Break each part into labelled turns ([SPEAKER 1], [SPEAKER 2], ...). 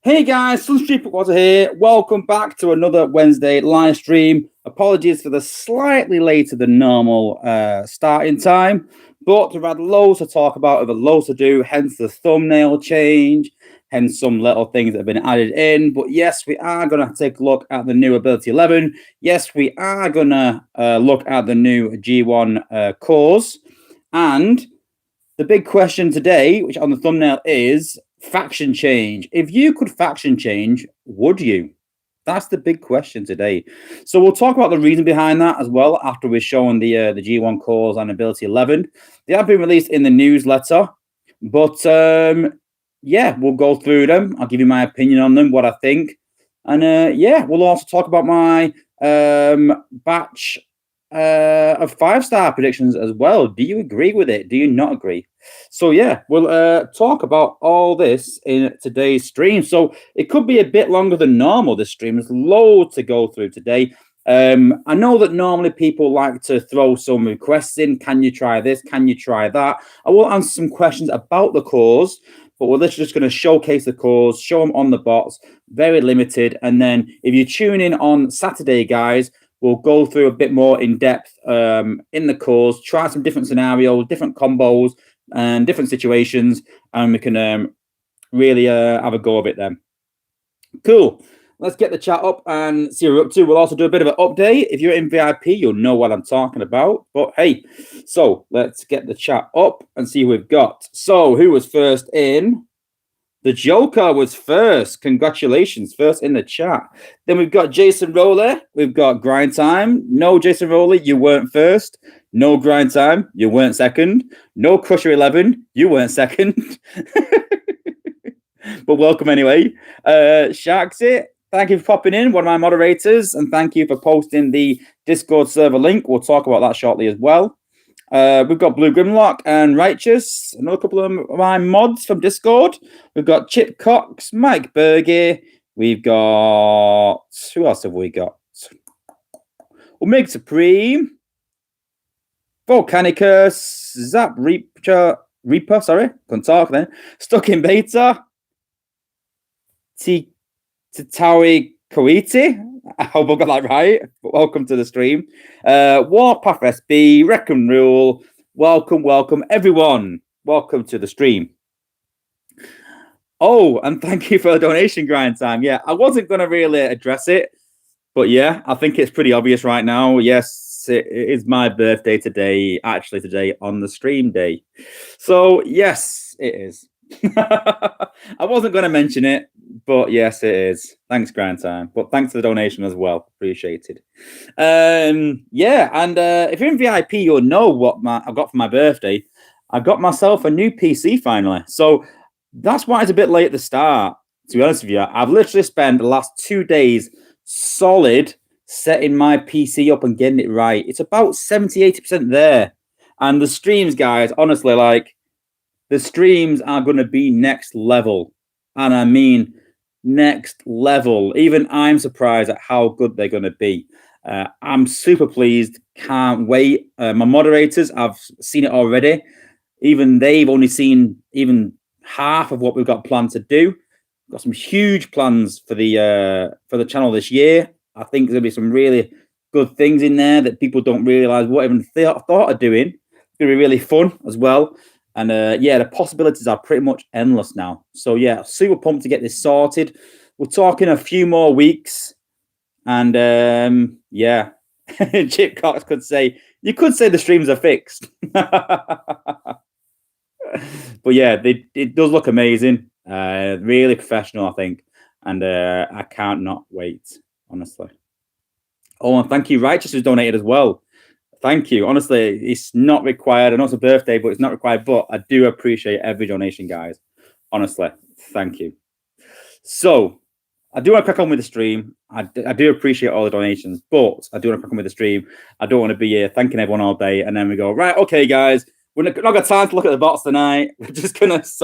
[SPEAKER 1] Hey guys, Sunstreaker Wozza here. Welcome back to another Wednesday live stream. Apologies for the slightly later than normal starting time, but we've had loads to talk about, we've had loads to do, hence the thumbnail change, hence some little things that have been added in. But yes, we are going to take a look at the new Ability 11. Yes, we are going to look at the new G1 cores. And the big question today, which on the thumbnail is faction change. If you could faction change, would you? That's the big question today. So we'll talk about the reason behind that as well after we've shown the G1 cores and Ability 11. They have been released in the newsletter, but yeah, we'll go through them. I'll give you my opinion on them, what I think, and yeah, we'll also talk about my batch of 5-star predictions as well. Do you agree with it? Do you not agree? So yeah, we'll talk about all this in today's stream. So it could be a bit longer than normal. This stream is loads to go through today. I know that normally people like to throw some requests in. Can you try this? Can you try that? I will answer some questions about the cores, but we're literally just going to showcase the cores, show them on the bots, very limited. And then if you tune in on Saturday, guys, we'll go through a bit more in depth in the cores, try some different scenarios, different combos, and different situations, and we can really have a go of it then. Cool. Let's get the chat up and see what we're up to. We'll also do a bit of an update. If you're in VIP, you'll know what I'm talking about. But hey, so let's get the chat up and see who we've got. So who was first in? The Joker was first. Congratulations, first in the chat. Then we've got Jason Rowley. We've got Grind Time. No, Jason Rowley, you weren't first. No Grind Time, you weren't second. No Crusher 11, you weren't second. But welcome anyway. Sharksy, thank you for popping in, one of my moderators, and thank you for posting the Discord server link. We'll talk about that shortly as well. We've got Blue Grimlock and Righteous, another couple of my mods from Discord. We've got Chip Cox, Mike Berge. We've got... Who else have we got? Omega Supreme. Volcanicus. Zap Reaper, sorry. Couldn't talk then. Stuck in Beta. Tatawi Koiti. I hope I got that right. But welcome to the stream. Warpath SB, Wreck and Rule. Welcome, everyone. Welcome to the stream. Oh, and thank you for the donation, Grind Time. Yeah, I wasn't going to really address it, but yeah, I think it's pretty obvious right now. Yes, it is my birthday today, actually today on the stream day. So yes, it is. I wasn't going to mention it, but yes, it is. Thanks, Grind Time. But thanks for the donation as well. Appreciated. Yeah, and if you're in VIP, you'll know what I got for my birthday. I got myself a new PC finally. So that's why it's a bit late at the start, to be honest with you. I've literally spent the last 2 days solid setting my PC up and getting it right. It's about 70-80% there. And the streams, guys, honestly, like, the streams are going to be next level. And I mean next level. Even I'm surprised at how good they're going to be. I'm super pleased. Can't wait. My moderators, I've seen it already. Even they've only seen even half of what we've got planned to do. Got some huge plans for the channel this year. I think there'll be some really good things in there that people don't realize what even thought of doing. It's going to be really fun as well. And yeah, the possibilities are pretty much endless now. So yeah, super pumped to get this sorted. We're talking a few more weeks. And yeah, Chip Cox could say, you could say the streams are fixed. But yeah, it does look amazing. Really professional, I think. And I can't not wait, honestly. Oh, and thank you, Righteous, who's donated as well. Thank you. Honestly, it's not required. I know it's a birthday, but it's not required. But I do appreciate every donation, guys. Honestly, thank you. So I do want to crack on with the stream. I do appreciate all the donations, but I do want to crack on with the stream. I don't want to be here thanking everyone all day, and then we go, right, okay, guys, we're not got time to look at the bots tonight. We're just going to just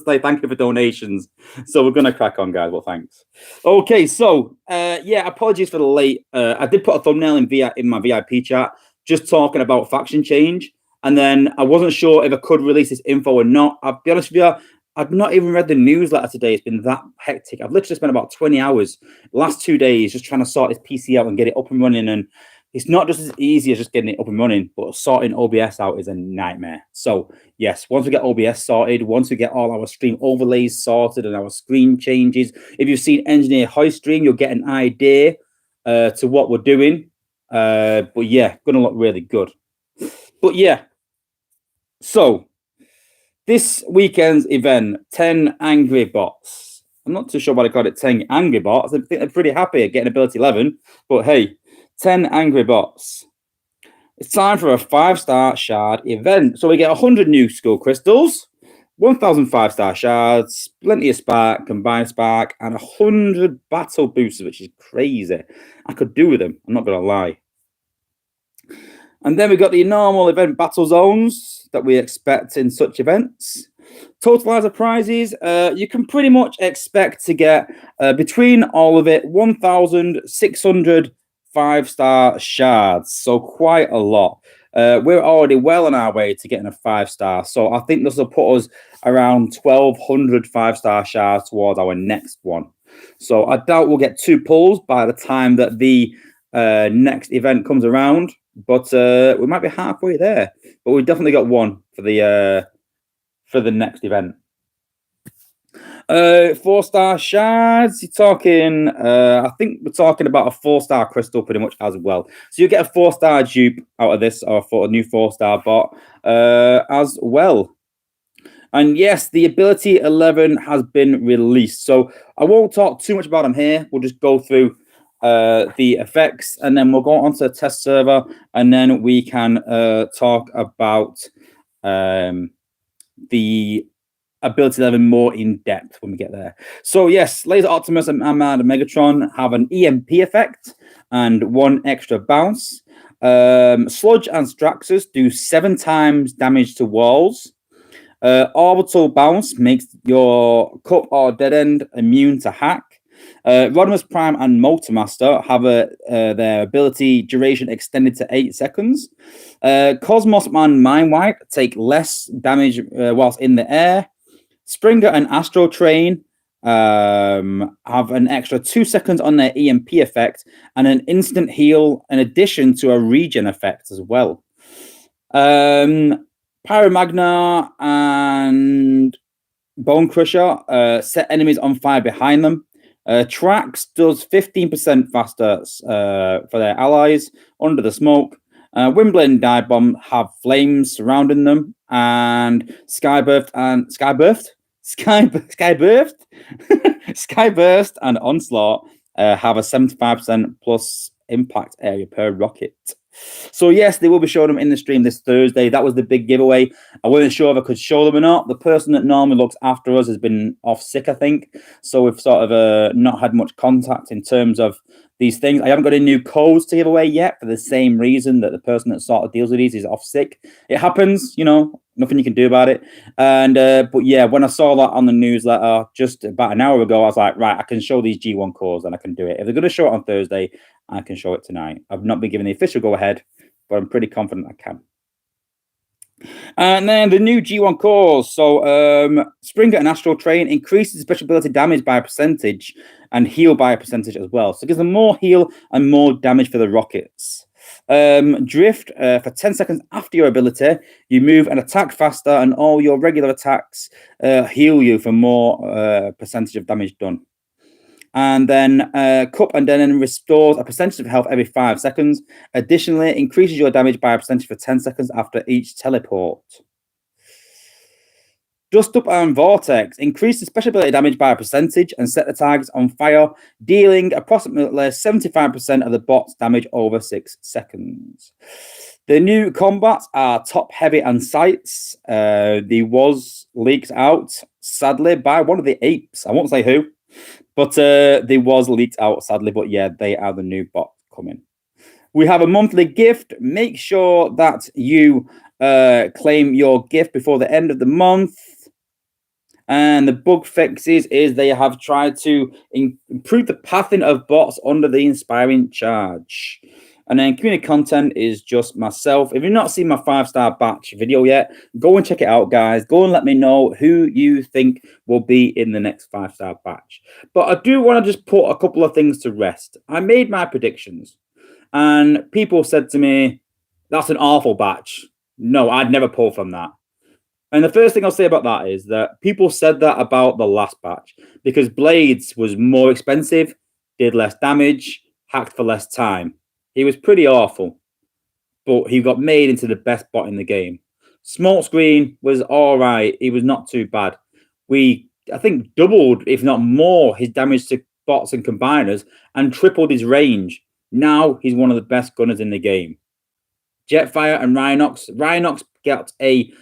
[SPEAKER 1] say thank you for donations. So we're going to crack on, guys. Well, thanks. Okay, so, yeah, apologies for the late. I did put a thumbnail in my VIP chat, just talking about faction change. And then I wasn't sure if I could release this info or not. I'll be honest with you, I've not even read the newsletter today. It's been that hectic. I've literally spent about 20 hours last 2 days just trying to sort his PC out and get it up and running. And it's not just as easy as just getting it up and running, but sorting OBS out is a nightmare. So yes, once we get OBS sorted, once we get all our stream overlays sorted and our screen changes, if you've seen Engineer Hoist stream, you'll get an idea to what we're doing. But yeah, gonna look really good. But yeah, so this weekend's event, 10 Angry Bots. I'm not too sure why they called it 10 Angry Bots. I think they're pretty happy at getting ability 11. But hey, 10 Angry Bots. It's time for a 5-star shard event. So we get 100 new skull crystals, 1,000 5-star shards, plenty of spark, combined spark, and 100 battle boosters, which is crazy. I could do with them, I'm not going to lie. And then we've got the normal event battle zones that we expect in such events. Totalizer prizes, you can pretty much expect to get between all of it 1,600 5-star shards, so quite a lot. We're already well on our way to getting a 5-star, so I think this will put us around 1,200 5-star shards towards our next one. So I doubt we'll get 2 pulls by the time that the next event comes around. But we might be halfway there. But we definitely got 1 for the next event. 4-star shards. You're talking. I think we're talking about a 4-star crystal pretty much as well. So you get a 4-star dupe out of this, or a new 4-star bot as well. And yes, the ability 11 has been released. So I won't talk too much about them here. We'll just go through the effects, and then we'll go on to the test server, and then we can talk about the ability 11 more in depth when we get there. So yes, Laser Optimus and Amad and Megatron have an EMP effect and 1 extra bounce. Sludge and Straxus do 7 times damage to walls. Orbital Bounce makes your cup or dead end immune to hack. Rodimus Prime and Motormaster have their ability duration extended to 8 seconds. Cosmos Man Mind Wipe take less damage whilst in the air. Springer and Astro Train have an extra 2 seconds on their EMP effect and an instant heal in addition to a regen effect as well. Pyromagna and Bone Crusher set enemies on fire behind them. Trax does 15% faster for their allies under the smoke. Wimblin and Dive Bomb have flames surrounding them, and Skyburst and Onslaught have a 75% plus impact area per rocket. So yes, they will be showing them in the stream this Thursday. That was the big giveaway. I wasn't sure if I could show them or not. The person that normally looks after us has been off sick, I think. So we've sort of not had much contact in terms of these things. I haven't got any new codes to give away yet for the same reason that the person that sort of deals with these is off sick. It happens, you know, nothing you can do about it. And but yeah, when I saw that on the newsletter just about an hour ago, I was like, right, I can show these G1 cores and I can do it. If they're going to show it on Thursday, I can show it tonight. I've not been given the official go-ahead, but I'm pretty confident I can. And then the new G1 cores. So Springer and Astral Train increases special ability damage by a percentage and heal by a percentage as well. So it gives them more heal and more damage for the rockets. Drift, for 10 seconds after your ability, you move and attack faster, and all your regular attacks heal you for more percentage of damage done. And then Cup and then restores a percentage of health every 5 seconds. Additionally, increases your damage by a percentage for 10 seconds after each teleport. Dust Up and Vortex increase the special ability damage by a percentage and set the targets on fire, dealing approximately 75% of the bot's damage over 6 seconds. The new combats are Top Heavy and Sights. The Wozza leaked out, sadly, by one of the apes. I won't say who, but the Wozza leaked out, sadly. But yeah, they are the new bot coming. We have a monthly gift. Make sure that you claim your gift before the end of the month. And the bug fixes is they have tried to improve the pathing of bots under the inspiring charge. And then community content is just myself. If you've not seen my 5-star batch video yet, go and check it out, guys. Go and let me know who you think will be in the next 5-star batch. But I do want to just put a couple of things to rest. I made my predictions, and people said to me, that's an awful batch. No, I'd never pull from that. And the first thing I'll say about that is that people said that about the last batch because Blades was more expensive, did less damage, hacked for less time. He was pretty awful, but he got made into the best bot in the game. Smokescreen was all right. He was not too bad. I think, doubled, if not more, his damage to bots and combiners and tripled his range. Now he's one of the best gunners in the game. Jetfire and Rhinox. Rhinox got a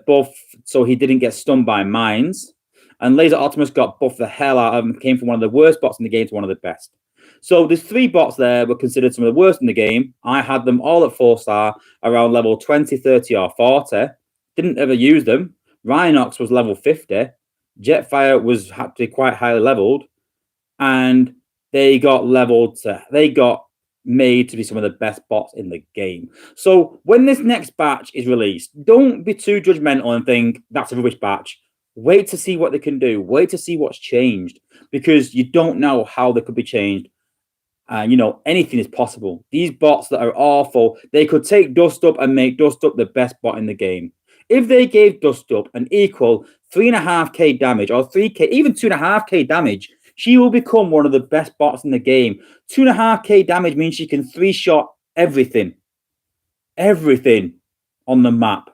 [SPEAKER 1] buff so he didn't get stunned by mines. And Laser Optimus got buffed the hell out of him, came from one of the worst bots in the game to one of the best. So there's 3 bots there were considered some of the worst in the game. I had them all at 4-star, around level 20, 30, or 40. Didn't ever use them. Rhinox was level 50. Jetfire was had to be quite highly leveled. And they got made to be some of the best bots in the game. So when this next batch is released, don't be too judgmental and think that's a rubbish batch. Wait to see what they can do. Wait to see what's changed, because you don't know how they could be changed. Anything is possible. These bots that are awful, they could take Dust Up and make Dust Up the best bot in the game. If they gave Dust Up an equal 3.5k damage or 3k, even 2.5k damage, she will become one of the best bots in the game. 2.5k damage means she can 3-shot everything on the map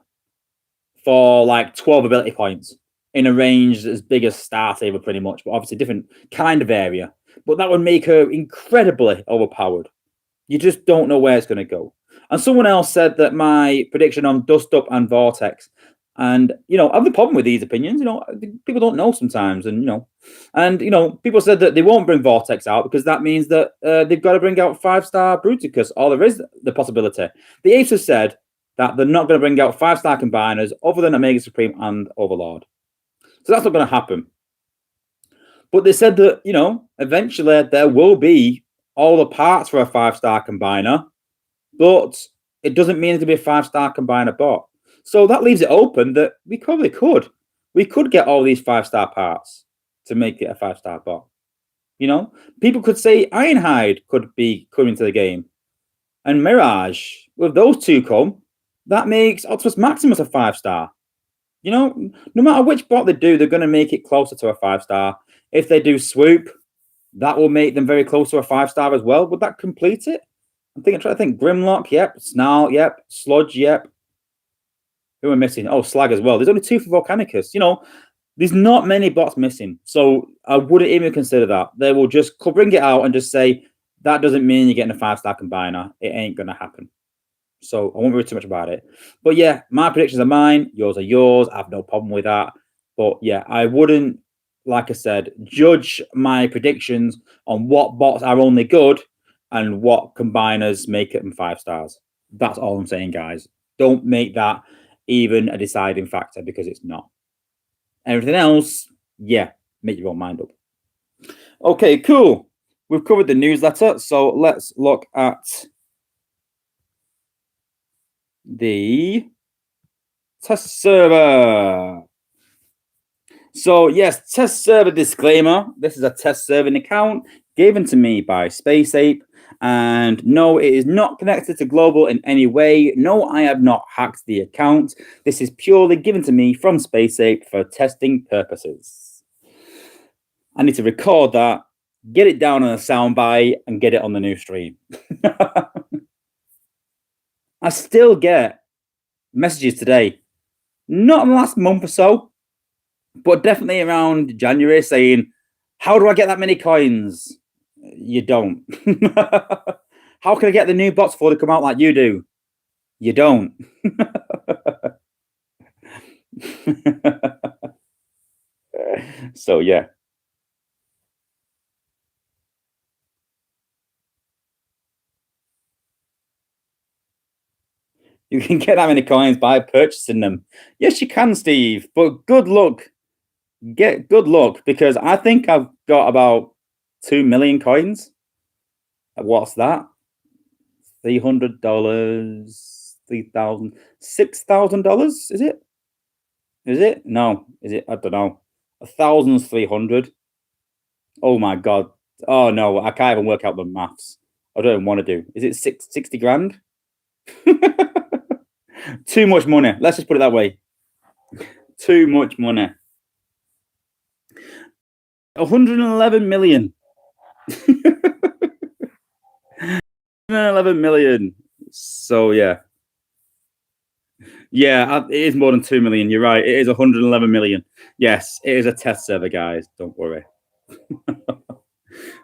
[SPEAKER 1] for like 12 ability points in a range as big as Star Saver, pretty much, but obviously different kind of area. But that would make her incredibly overpowered. You just don't know where it's going to go. And someone else said that my prediction on Dust Up and Vortex, and I have the problem with these opinions. People don't know sometimes, and people said that they won't bring Vortex out because that means that they've got to bring out 5-star Bruticus, or there is the possibility. The Apes have said that they're not going to bring out 5-star combiners other than Omega Supreme and Overlord. So that's not going to happen. But they said that, eventually there will be all the parts for a 5-star combiner, but it doesn't mean to be a 5-star combiner bot. So that leaves it open that we probably could. We could get all these 5-star parts to make it a 5-star bot. People could say Ironhide could be coming to the game. And Mirage, with those two come, that makes Optimus Maximus a 5-star. No matter which bot they do, they're going to make it closer to a 5-star. If they do Swoop, that will make them very close to a 5-star as well. Would that complete it? I'm trying to think. Grimlock, yep. Snarl, yep. Sludge, yep. Who am I missing? Oh, Slag as well. There's only 2 for Volcanicus. There's not many bots missing. So I wouldn't even consider that. They will just bring it out and just say, that doesn't mean you're getting a 5-star combiner. It ain't going to happen. So I won't worry too much about it. But yeah, my predictions are mine. Yours are yours. I have no problem with that. But yeah, I wouldn't, like I said, judge my predictions on what bots are only good and what combiners make it 5 stars. That's all I'm saying, guys. Don't make that even a deciding factor, because it's not. Everything else, yeah, make your own mind up. Okay, cool. We've covered the newsletter, so let's look at the test server. So yes, test server disclaimer. This is a test serving account given to me by Space Ape. And no, it is not connected to Global in any way. No, I have not hacked the account. This is purely given to me from Space Ape for testing purposes. I need to record that, get it down on a soundbite, and get it on the new stream. I still get messages today, not in the last month or so, but definitely around January, saying, how do I get that many coins? You don't. How can I get the new bots before they come out like you do? You don't. So, yeah. You can get that many coins by purchasing them. Yes, you can, Steve, but good luck. Get good luck, because I think I've got about 2 million coins. What's that? $300, $6,000. Is it? Is it? No. Is it? I don't know. 1,300. Oh my god. Oh no, I can't even work out the maths. I don't even want to do. Is it 60 grand? Too much money. Let's just put it that way. Too much money. 111 million. 111 million. So yeah. Yeah, it is more than 2 million. You're right. It is 111 million. Yes, it is a test server, guys. Don't worry.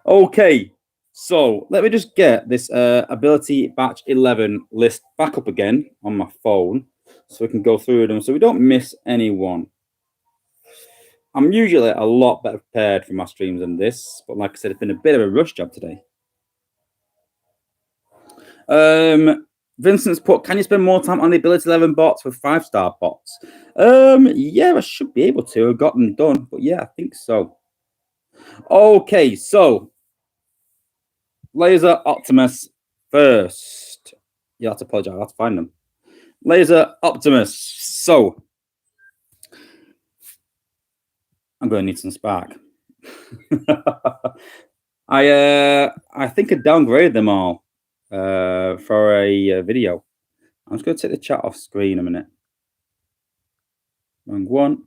[SPEAKER 1] Okay. So let me just get this ability batch 11 list back up again on my phone so we can go through them so we don't miss anyone. I'm usually a lot better prepared for my streams than this, but like I said, it's been a bit of a rush job today. Vincent's put, can you spend more time on the ability 11 bots with 5-star bots? Yeah, I should be able to. I've got them done, but yeah, I think so. Okay, so Laser Optimus first. You have to apologize. I have to find them. Laser Optimus. So I'm going to need some spark. I think I downgraded them all for a video. I'm just going to take the chat off screen a minute. Wrong one.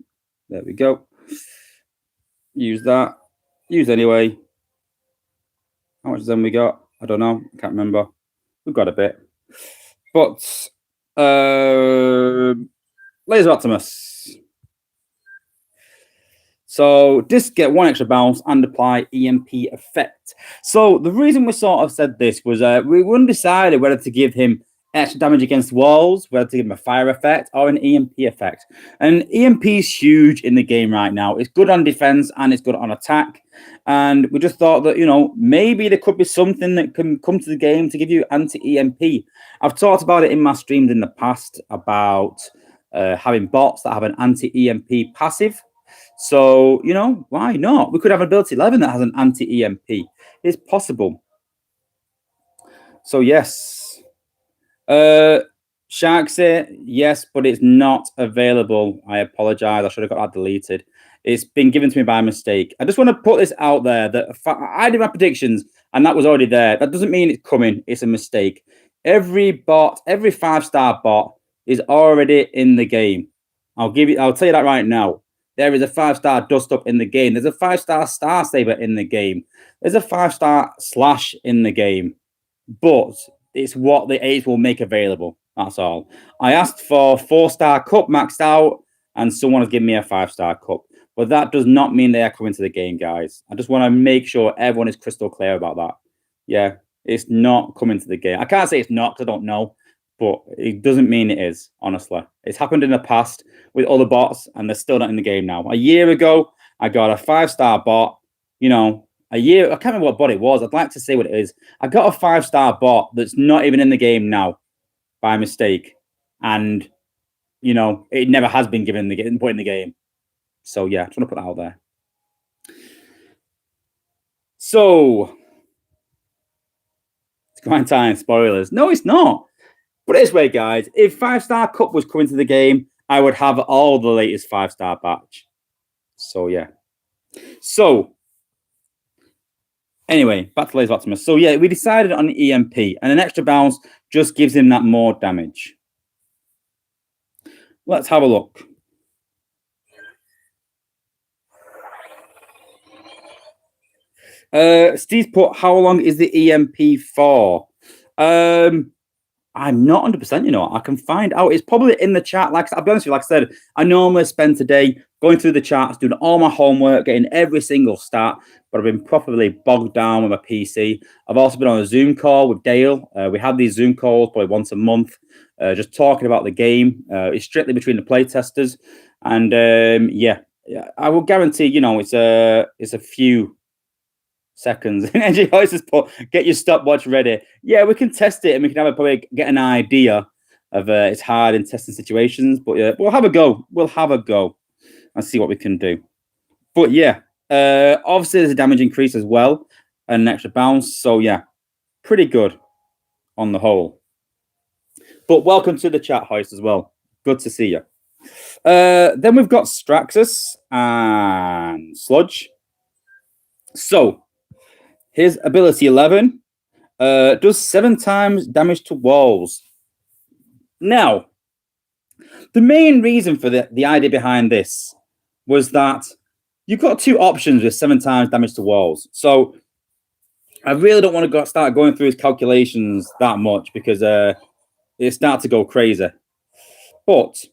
[SPEAKER 1] There we go. Use that. Use anyway. How much then we got? I don't know. I can't remember. We've got a bit. But Laser Optimus. So just get 1 extra bounce and apply EMP effect. So the reason we sort of said this was we were undecided whether to give him extra damage against walls, whether to give him a fire effect or an EMP effect. And EMP is huge in the game right now. It's good on defense and it's good on attack. And we just thought that, you know, maybe there could be something that can come to the game to give you anti-EMP. I've talked about it in my streams in the past about having bots that have an anti-EMP passive. So, you know, why not? We could have an ability 11 that has an anti-EMP. It's possible. So, yes. Sharksy, yes, but it's not available. I apologize. I should have got that deleted. It's been given to me by mistake. I just want to put this out there that I did my predictions and that was already there. That doesn't mean it's coming. It's a mistake. Every bot, every 5-star bot is already in the game. I'll tell you that right now. There is a 5-star dust up in the game. There's a 5-star Star Saber in the game. There's a 5-star Slash in the game. But it's what the 8s will make available. That's all. I asked for 4-star cup maxed out, and someone has given me a 5-star cup. But that does not mean they are coming to the game, guys. I just want to make sure everyone is crystal clear about that. Yeah, it's not coming to the game. I can't say it's not because I don't know. But it doesn't mean it is, honestly. It's happened in the past with other bots, and they're still not in the game now. A year ago, I got a 5-star bot. You know, I can't remember what bot it was. I'd like to say what it is. I got a 5-star bot that's not even in the game now by mistake. And, you know, it never has been put in the game. So, yeah, I just want to put that out there. So, it's grind time, spoilers. No, it's not. But this way, guys, if 5-star cup was coming to the game, I would have all the latest 5-star batch. So, yeah. So, anyway, back to Laser Optimus. So, yeah, we decided on the EMP, and an extra bounce just gives him that more damage. Let's have a look. Steve put, how long is the EMP for? I'm not 100%, you know. I can find out. It's probably in the chat. I'll be honest with you, like I said, I normally spend today going through the charts, doing all my homework, getting every single stat, but I've been properly bogged down with my PC. I've also been on a Zoom call with Dale. We have these Zoom calls probably once a month, just talking about the game. It's strictly between the playtesters. And, yeah, I will guarantee, you know, it's a few seconds. Energy Voices put, get your stopwatch ready. Yeah, we can test it and we can probably get an idea of it's hard in testing situations. But yeah, we'll have a go. We'll have a go and see what we can do. But yeah, obviously there's a damage increase as well and an extra bounce. So yeah, pretty good. on the whole. But welcome to the chat, Hoist, as well. Good to see you. Then we've got Straxus and Sludge. So, his ability 11 does 7 times damage to walls. Now, the main reason for the idea behind this was that you've got 2 options with 7 times damage to walls. So, I really don't want to start going through his calculations that much because it starts to go crazy. But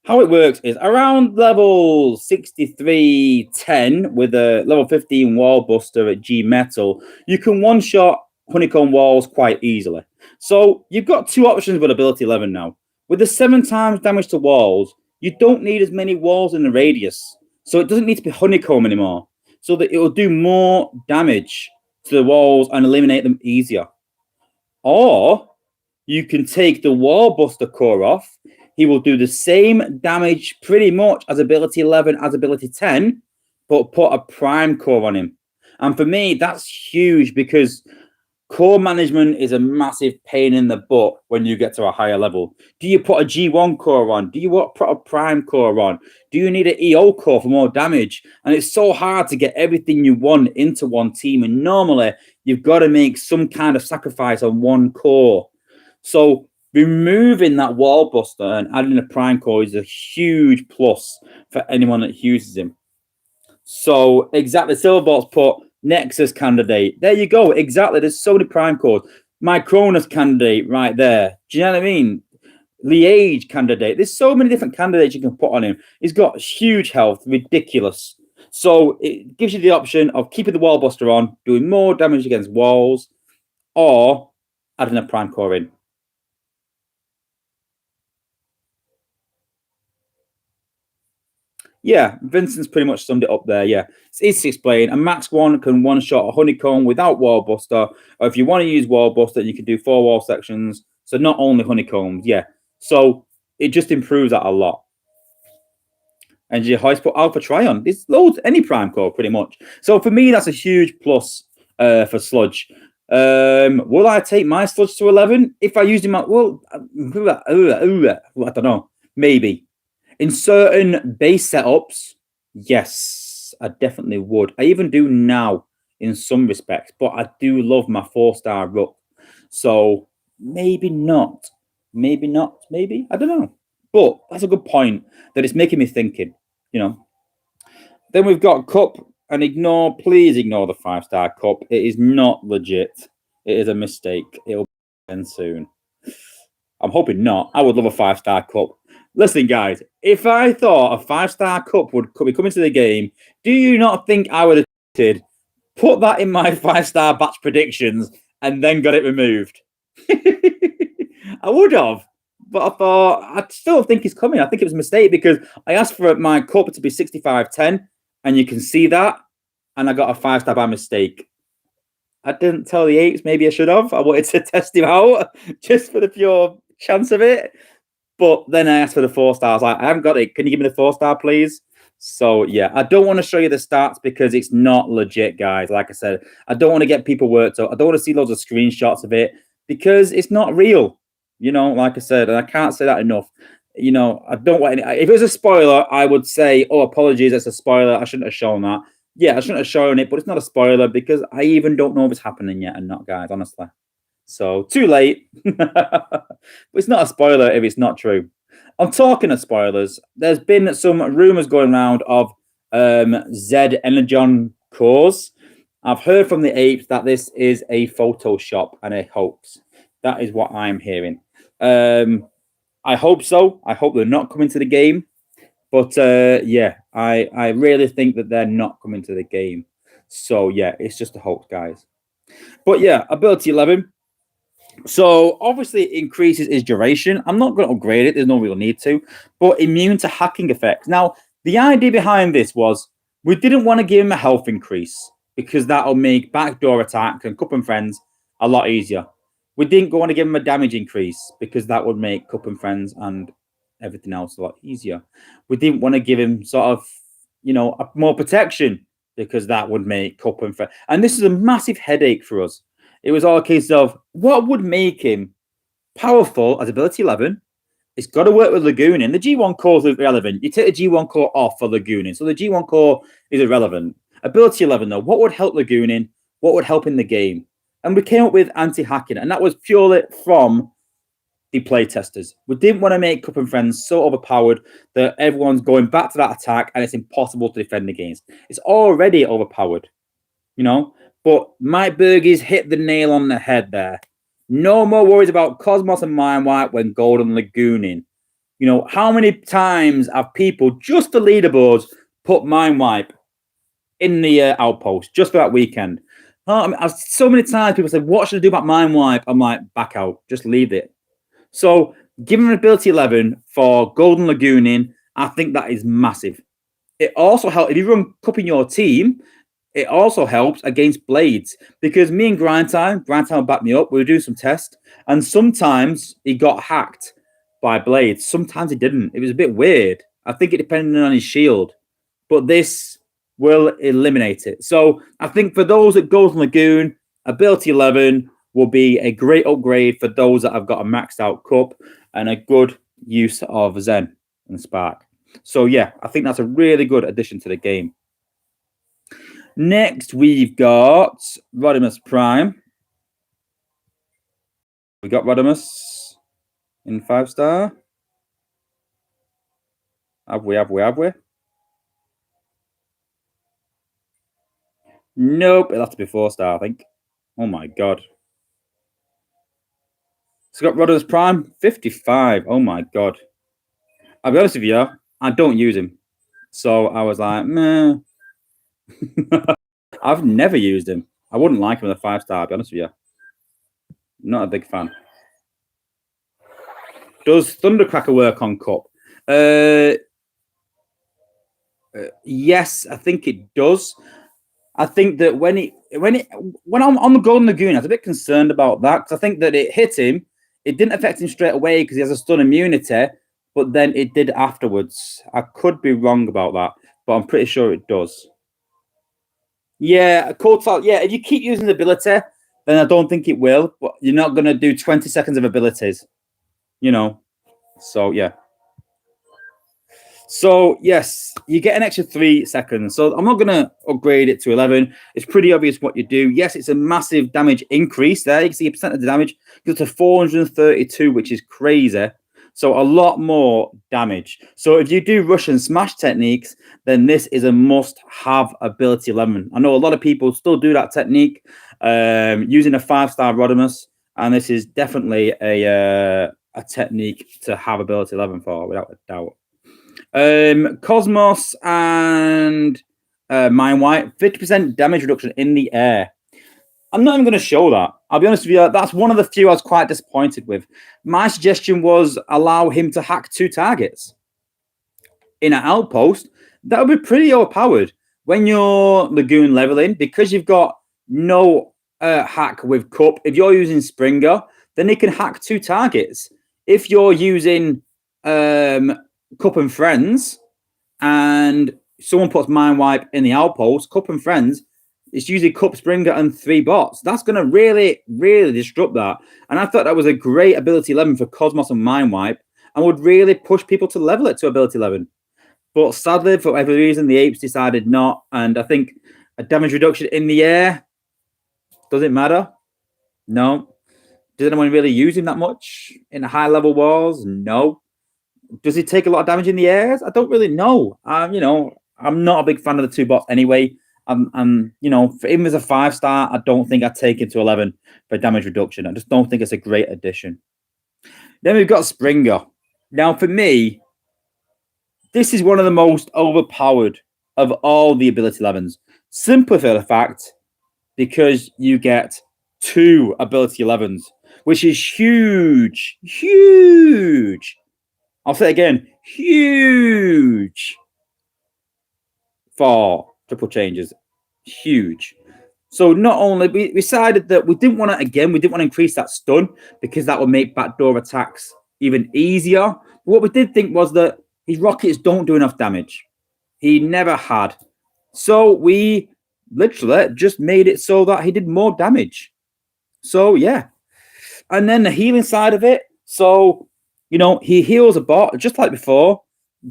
[SPEAKER 1] how it works is around level 63-10 with a level 15 wall buster at G Metal, you can one-shot honeycomb walls quite easily. So you've got 2 options with ability 11 now. With the 7 times damage to walls, you don't need as many walls in the radius. So it doesn't need to be honeycomb anymore. So that it will do more damage to the walls and eliminate them easier. Or you can take the wall buster core off. He will do the same damage pretty much as ability 11 as ability 10, but put a prime core on him. And for me, that's huge because core management is a massive pain in the butt when you get to a higher level. Do you put a G1 core on? Do you put a prime core on? Do you need an EO core for more damage? And it's so hard to get everything you want into one team. And normally, you've got to make some kind of sacrifice on one core. So removing that wall buster and adding a prime core is a huge plus for anyone that uses him. So exactly, Silverbolt's put Nexus candidate. There you go. Exactly. There's so many prime cores. My Cronus candidate right there. Do you know what I mean? Liege candidate. There's so many different candidates you can put on him. He's got huge health, ridiculous. So it gives you the option of keeping the wall buster on, doing more damage against walls, or adding a prime core in. Yeah, Vincent's pretty much summed it up there. Yeah, it's easy to explain. A max 1 can one-shot a honeycomb without wall buster. Or if you want to use wall buster, you can do 4 wall sections. So not only honeycombs, yeah. So it just improves that a lot. And your Hoist put Alpha Trion. There's loads, any prime core pretty much. So for me, that's a huge plus for Sludge. Will I take my Sludge to 11 if I used him? Well, I don't know. Maybe. In certain base setups, yes, I definitely would. I even do now in some respects, but I do love my 4-star Rook. So maybe not. Maybe not. Maybe. I don't know. But that's a good point that it's making me thinking, you know. Then we've got Cup and please ignore the 5-star Cup. It is not legit. It is a mistake. It'll end soon. I'm hoping not. I would love a 5-star Cup. Listen, guys, if I thought a 5-star Cup could be coming to the game, do you not think I would have put that in my 5-star batch predictions and then got it removed? I would have, but I thought, I still think it's coming. I think it was a mistake because I asked for my Cup to be 65-10, and you can see that, and I got a 5-star by mistake. I didn't tell the apes. Maybe I should have. I wanted to test him out just for the pure chance of it. But then I asked for the 4-star. I was like, I haven't got it. Can you give me the 4-star, please? So, yeah, I don't want to show you the stats because it's not legit, guys. Like I said, I don't want to get people worked up. I don't want to see loads of screenshots of it because it's not real. You know, like I said, and I can't say that enough. You know, I don't want any. If it was a spoiler, I would say, oh, apologies, it's a spoiler. I shouldn't have shown that. Yeah, I shouldn't have shown it, but it's not a spoiler because I even don't know if it's happening yet and not, guys, honestly. So, too late. But it's not a spoiler if it's not true. I'm talking of spoilers. There's been some rumors going around of Z Energon cores. I've heard from the apes that this is a Photoshop and a hoax. That is what I'm hearing. I hope so. I hope they're not coming to the game. But yeah, I really think that they're not coming to the game. So yeah, it's just a hoax, guys. But yeah, ability 11. So obviously it increases his duration. I'm not going to upgrade it. There's no real need to. But immune to hacking effects. Now, the idea behind this was we didn't want to give him a health increase because that'll make backdoor attack and Cup and Friends a lot easier. We didn't want to give him a damage increase because that would make Cup and Friends and everything else a lot easier. We didn't want to give him sort of, you know, more protection because that would make Cup and Friends. And this is a massive headache for us. It was all a case of what would make him powerful as ability 11. It's got to work with Lagooning. The G1 core is irrelevant. You take the G1 core off for Lagooning. So the G1 core is irrelevant. Ability 11, though, what would help Lagooning? What would help in the game? And we came up with anti-hacking, and that was purely from the playtesters. We didn't want to make Cup and Friends so overpowered that everyone's going back to that attack and it's impossible to defend against. It's already overpowered, you know? But Mike Bergey's hit the nail on the head there. No more worries about Cosmos and Mindwipe when Golden Lagooning. You know, how many times have people, just for leaderboards, put Mindwipe in the outpost just for that weekend? I mean, so many times people say, what should I do about Mindwipe? I'm like, back out. Just leave it. So giving an ability 11 for Golden Lagooning, I think that is massive. It also helps, if you run Cup in your team, it also helps against Blades, because me and Grindtime will back me up. We were doing some tests, and sometimes he got hacked by Blades. Sometimes he didn't. It was a bit weird. I think it depended on his shield, but this will eliminate it. So I think for those that Golden Lagoon, ability 11 will be a great upgrade for those that have got a maxed out Cup and a good use of Zen and Spark. So yeah, I think that's a really good addition to the game. Next, we've got Rodimus Prime. We got Rodimus in 5-star. Have we? Nope, it'll have to be 4-star, I think. Oh my god. So got Rodimus Prime, 55. Oh my god. I'll be honest with you, I don't use him. So I was like, meh. I've never used him. I wouldn't like him with a 5-star, I'll be honest with you. Not a big fan. Does Thundercracker work on Cup? Yes, I think it does. I think that when I'm on the Golden Lagoon, I was a bit concerned about that, because I think that it hit him. It didn't affect him straight away because he has a stun immunity, but then it did afterwards. I could be wrong about that, but I'm pretty sure it does. Yeah, cold salt. Yeah, if you keep using the ability, then I don't think it will. But you're not going to do 20 seconds of abilities, you know. So, yeah. So, yes, you get an extra 3 seconds. So, I'm not going to upgrade it to 11. It's pretty obvious what you do. Yes, it's a massive damage increase there. You can see a percent of the damage goes to 432, which is crazy. So, a lot more damage. So, if you do rush and smash techniques, then this is a must-have ability 11. I know a lot of people still do that technique using a 5-star Rodimus, and this is definitely a technique to have ability 11 for, without a doubt. Cosmos and Mindwipe, 50% damage reduction in the air. I'm not even going to show that. I'll be honest with you, that's one of the few I was quite disappointed with. My suggestion was allow him to hack 2 targets in an outpost. That would be pretty overpowered when you're Lagoon leveling, because you've got no hack with Cup. If you're using Springer, then he can hack 2 targets. If you're using Cup and Friends and someone puts Mindwipe in the outpost, Cup and Friends, it's usually Cup, Springer, and 3 bots. That's going to really, really disrupt that. And I thought that was a great ability 11 for Cosmos and Mindwipe, and would really push people to level it to ability 11. But sadly, for whatever reason, the apes decided not. And I think a damage reduction in the air, does it matter? No. Does anyone really use him that much in high level wars? No. Does he take a lot of damage in the airs? I don't really know. You know, I'm not a big fan of the 2 bots anyway. You know, for him as a 5-star, I don't think I'd take it to 11 for damage reduction. I just don't think it's a great addition. Then we've got Springer. Now, for me, this is one of the most overpowered of all the ability 11s. Simply for the fact because you get 2 ability 11s, which is huge. Huge. I'll say it again, huge for triple changes. Huge. So not only we decided that we didn't want to increase that stun, because that would make backdoor attacks even easier. But what we did think was that his rockets don't do enough damage. He never had. So we literally just made it so that he did more damage. So yeah. And then the healing side of it. So, he heals a bot just like before,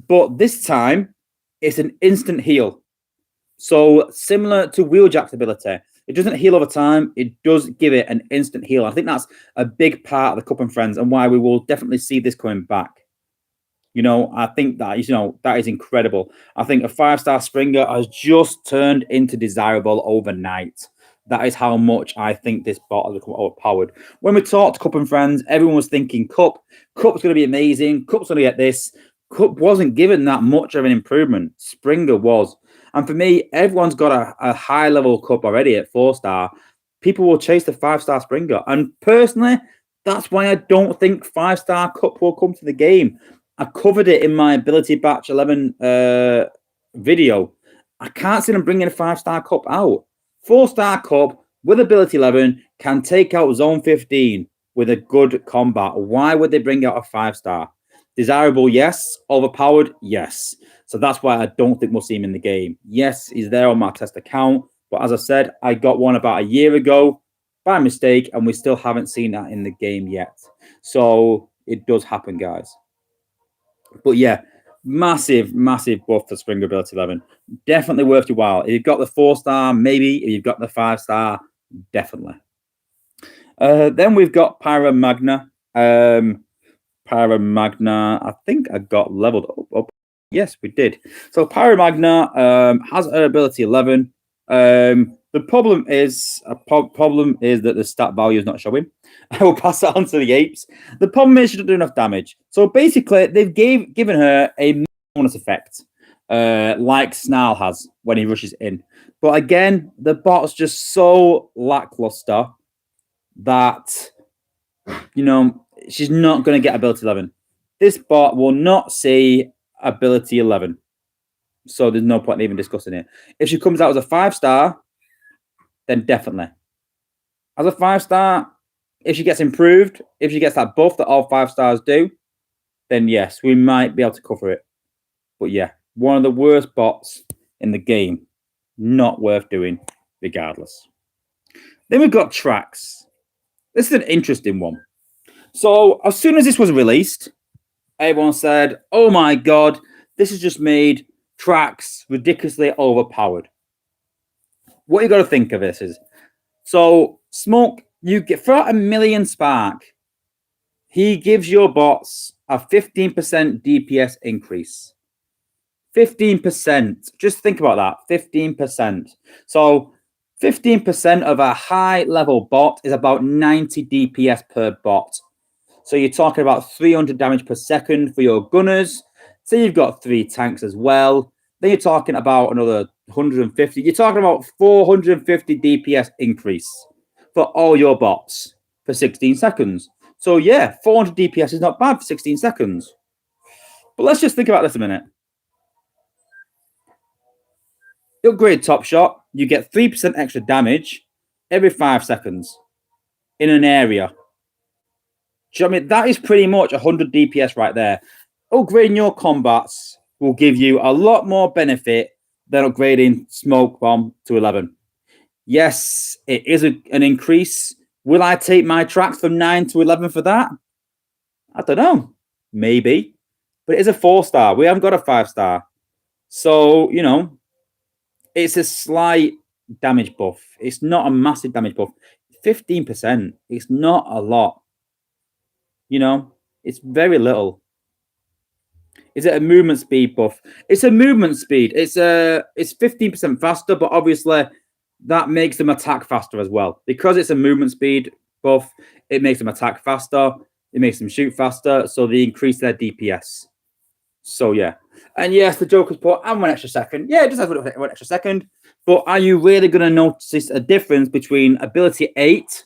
[SPEAKER 1] but this time it's an instant heal. So similar to Wheeljack's ability, it doesn't heal over time. It does give it an instant heal. I think that's a big part of the Cup and Friends and why we will definitely see this coming back. I think that is incredible. I think a 5-star Springer has just turned into desirable overnight. That is how much I think this bot has become overpowered. When we talked Cup and Friends, everyone was thinking Cup's going to be amazing. Cup's going to get this. Cup wasn't given that much of an improvement. Springer was. And for me, everyone's got a high level Cup already at 4-star. People will chase the 5-star Springer. And personally, that's why I don't think 5-star Cup will come to the game. I covered it in my Ability Batch 11 video. I can't see them bringing a 5-star Cup out. 4-star Cup with Ability 11 can take out Zone 15 with a good combat. Why would they bring out a 5-star? Desirable, yes. Overpowered, yes. So that's why I don't think we'll see him in the game. Yes, he's there on my test account. But as I said, I got one about a year ago by mistake, and we still haven't seen that in the game yet. So it does happen, guys. But yeah, massive buff for Springer Ability 11. Definitely worth your while. If you've got the 4-star, maybe. If you've got the 5-star, definitely. Then we've got Pyra Magna. Pyra Magna, I think I got leveled up. Yes, we did. So Pyra Magna has her ability 11. The problem is that the stat value is not showing. I will pass that on to the apes. The problem is she doesn't do enough damage. So basically, they've given her a bonus effect, like Snarl has when he rushes in. But again, the bot's just so lackluster that she's not going to get ability 11. This bot will not see ability 11. So there's no point in even discussing it. If she comes out as a 5-star, then definitely. As a 5-star, if she gets improved, if she gets that buff that all 5-stars do, then yes, we might be able to cover it. But yeah, one of the worst bots in the game. Not worth doing, regardless. Then we've got Tracks. This is an interesting one. So as soon as this was released, everyone said, oh my God, this has just made Tracks ridiculously overpowered. What you got to think of this is, so Smoke, you get for 1 million spark, he gives your bots a 15% DPS increase. 15%. Just think about that. 15%. So 15% of a high level bot is about 90 DPS per bot. So you're talking about 300 damage per second for your gunners. So you've got 3 tanks as well. Then you're talking about another 150. You're talking about 450 DPS increase for all your bots for 16 seconds. So yeah, 400 DPS is not bad for 16 seconds. But let's just think about this a minute. Upgrade Top Shot, you get 3% extra damage every 5 seconds in an area. Do you know what I mean? That is pretty much 100 DPS right there. Upgrading your combats will give you a lot more benefit than upgrading Smoke Bomb to 11. Yes, it is an increase. Will I take my Tracks from 9 to 11 for that? I don't know. Maybe. But it is a 4-star. We haven't got a 5-star. So, it's a slight damage buff. It's not a massive damage buff. 15%. It's not a lot. It's very little. Is it a movement speed buff? It's a movement speed. It's 15% faster, but obviously that makes them attack faster as well. Because it's a movement speed buff, it makes them attack faster. It makes them shoot faster, so they increase their DPS. So yeah. And yes, the Joker's put, and 1 extra second. Yeah, it just has 1 extra second. But are you really going to notice a difference between ability 8,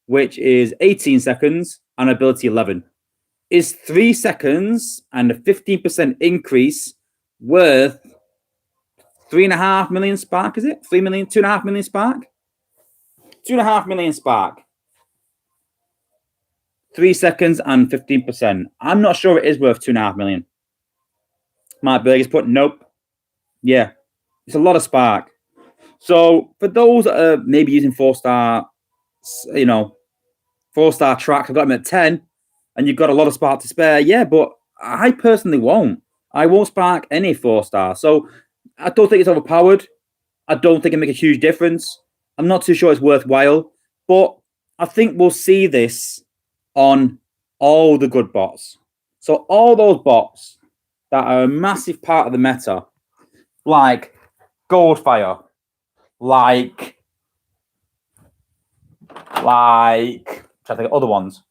[SPEAKER 1] which is 18 seconds, and ability 11? Is 3 seconds and a 15% increase worth 3.5 million spark? Is it 3 million, 2.5 million spark? 2.5 million spark. 3 seconds and 15%. I'm not sure it is worth 2.5 million. Mark Berger's put nope. Yeah, it's a lot of spark. So for those that are maybe using 4-star you know, 4-star tracks. I've got them at 10, and you've got a lot of spark to spare. Yeah, but I personally won't. I won't spark any 4-star. So I don't think it's overpowered. I don't think it make a huge difference. I'm not too sure it's worthwhile, but I think we'll see this on all the good bots. So all those bots that are a massive part of the meta, like Goldfire, like trying to think of other ones.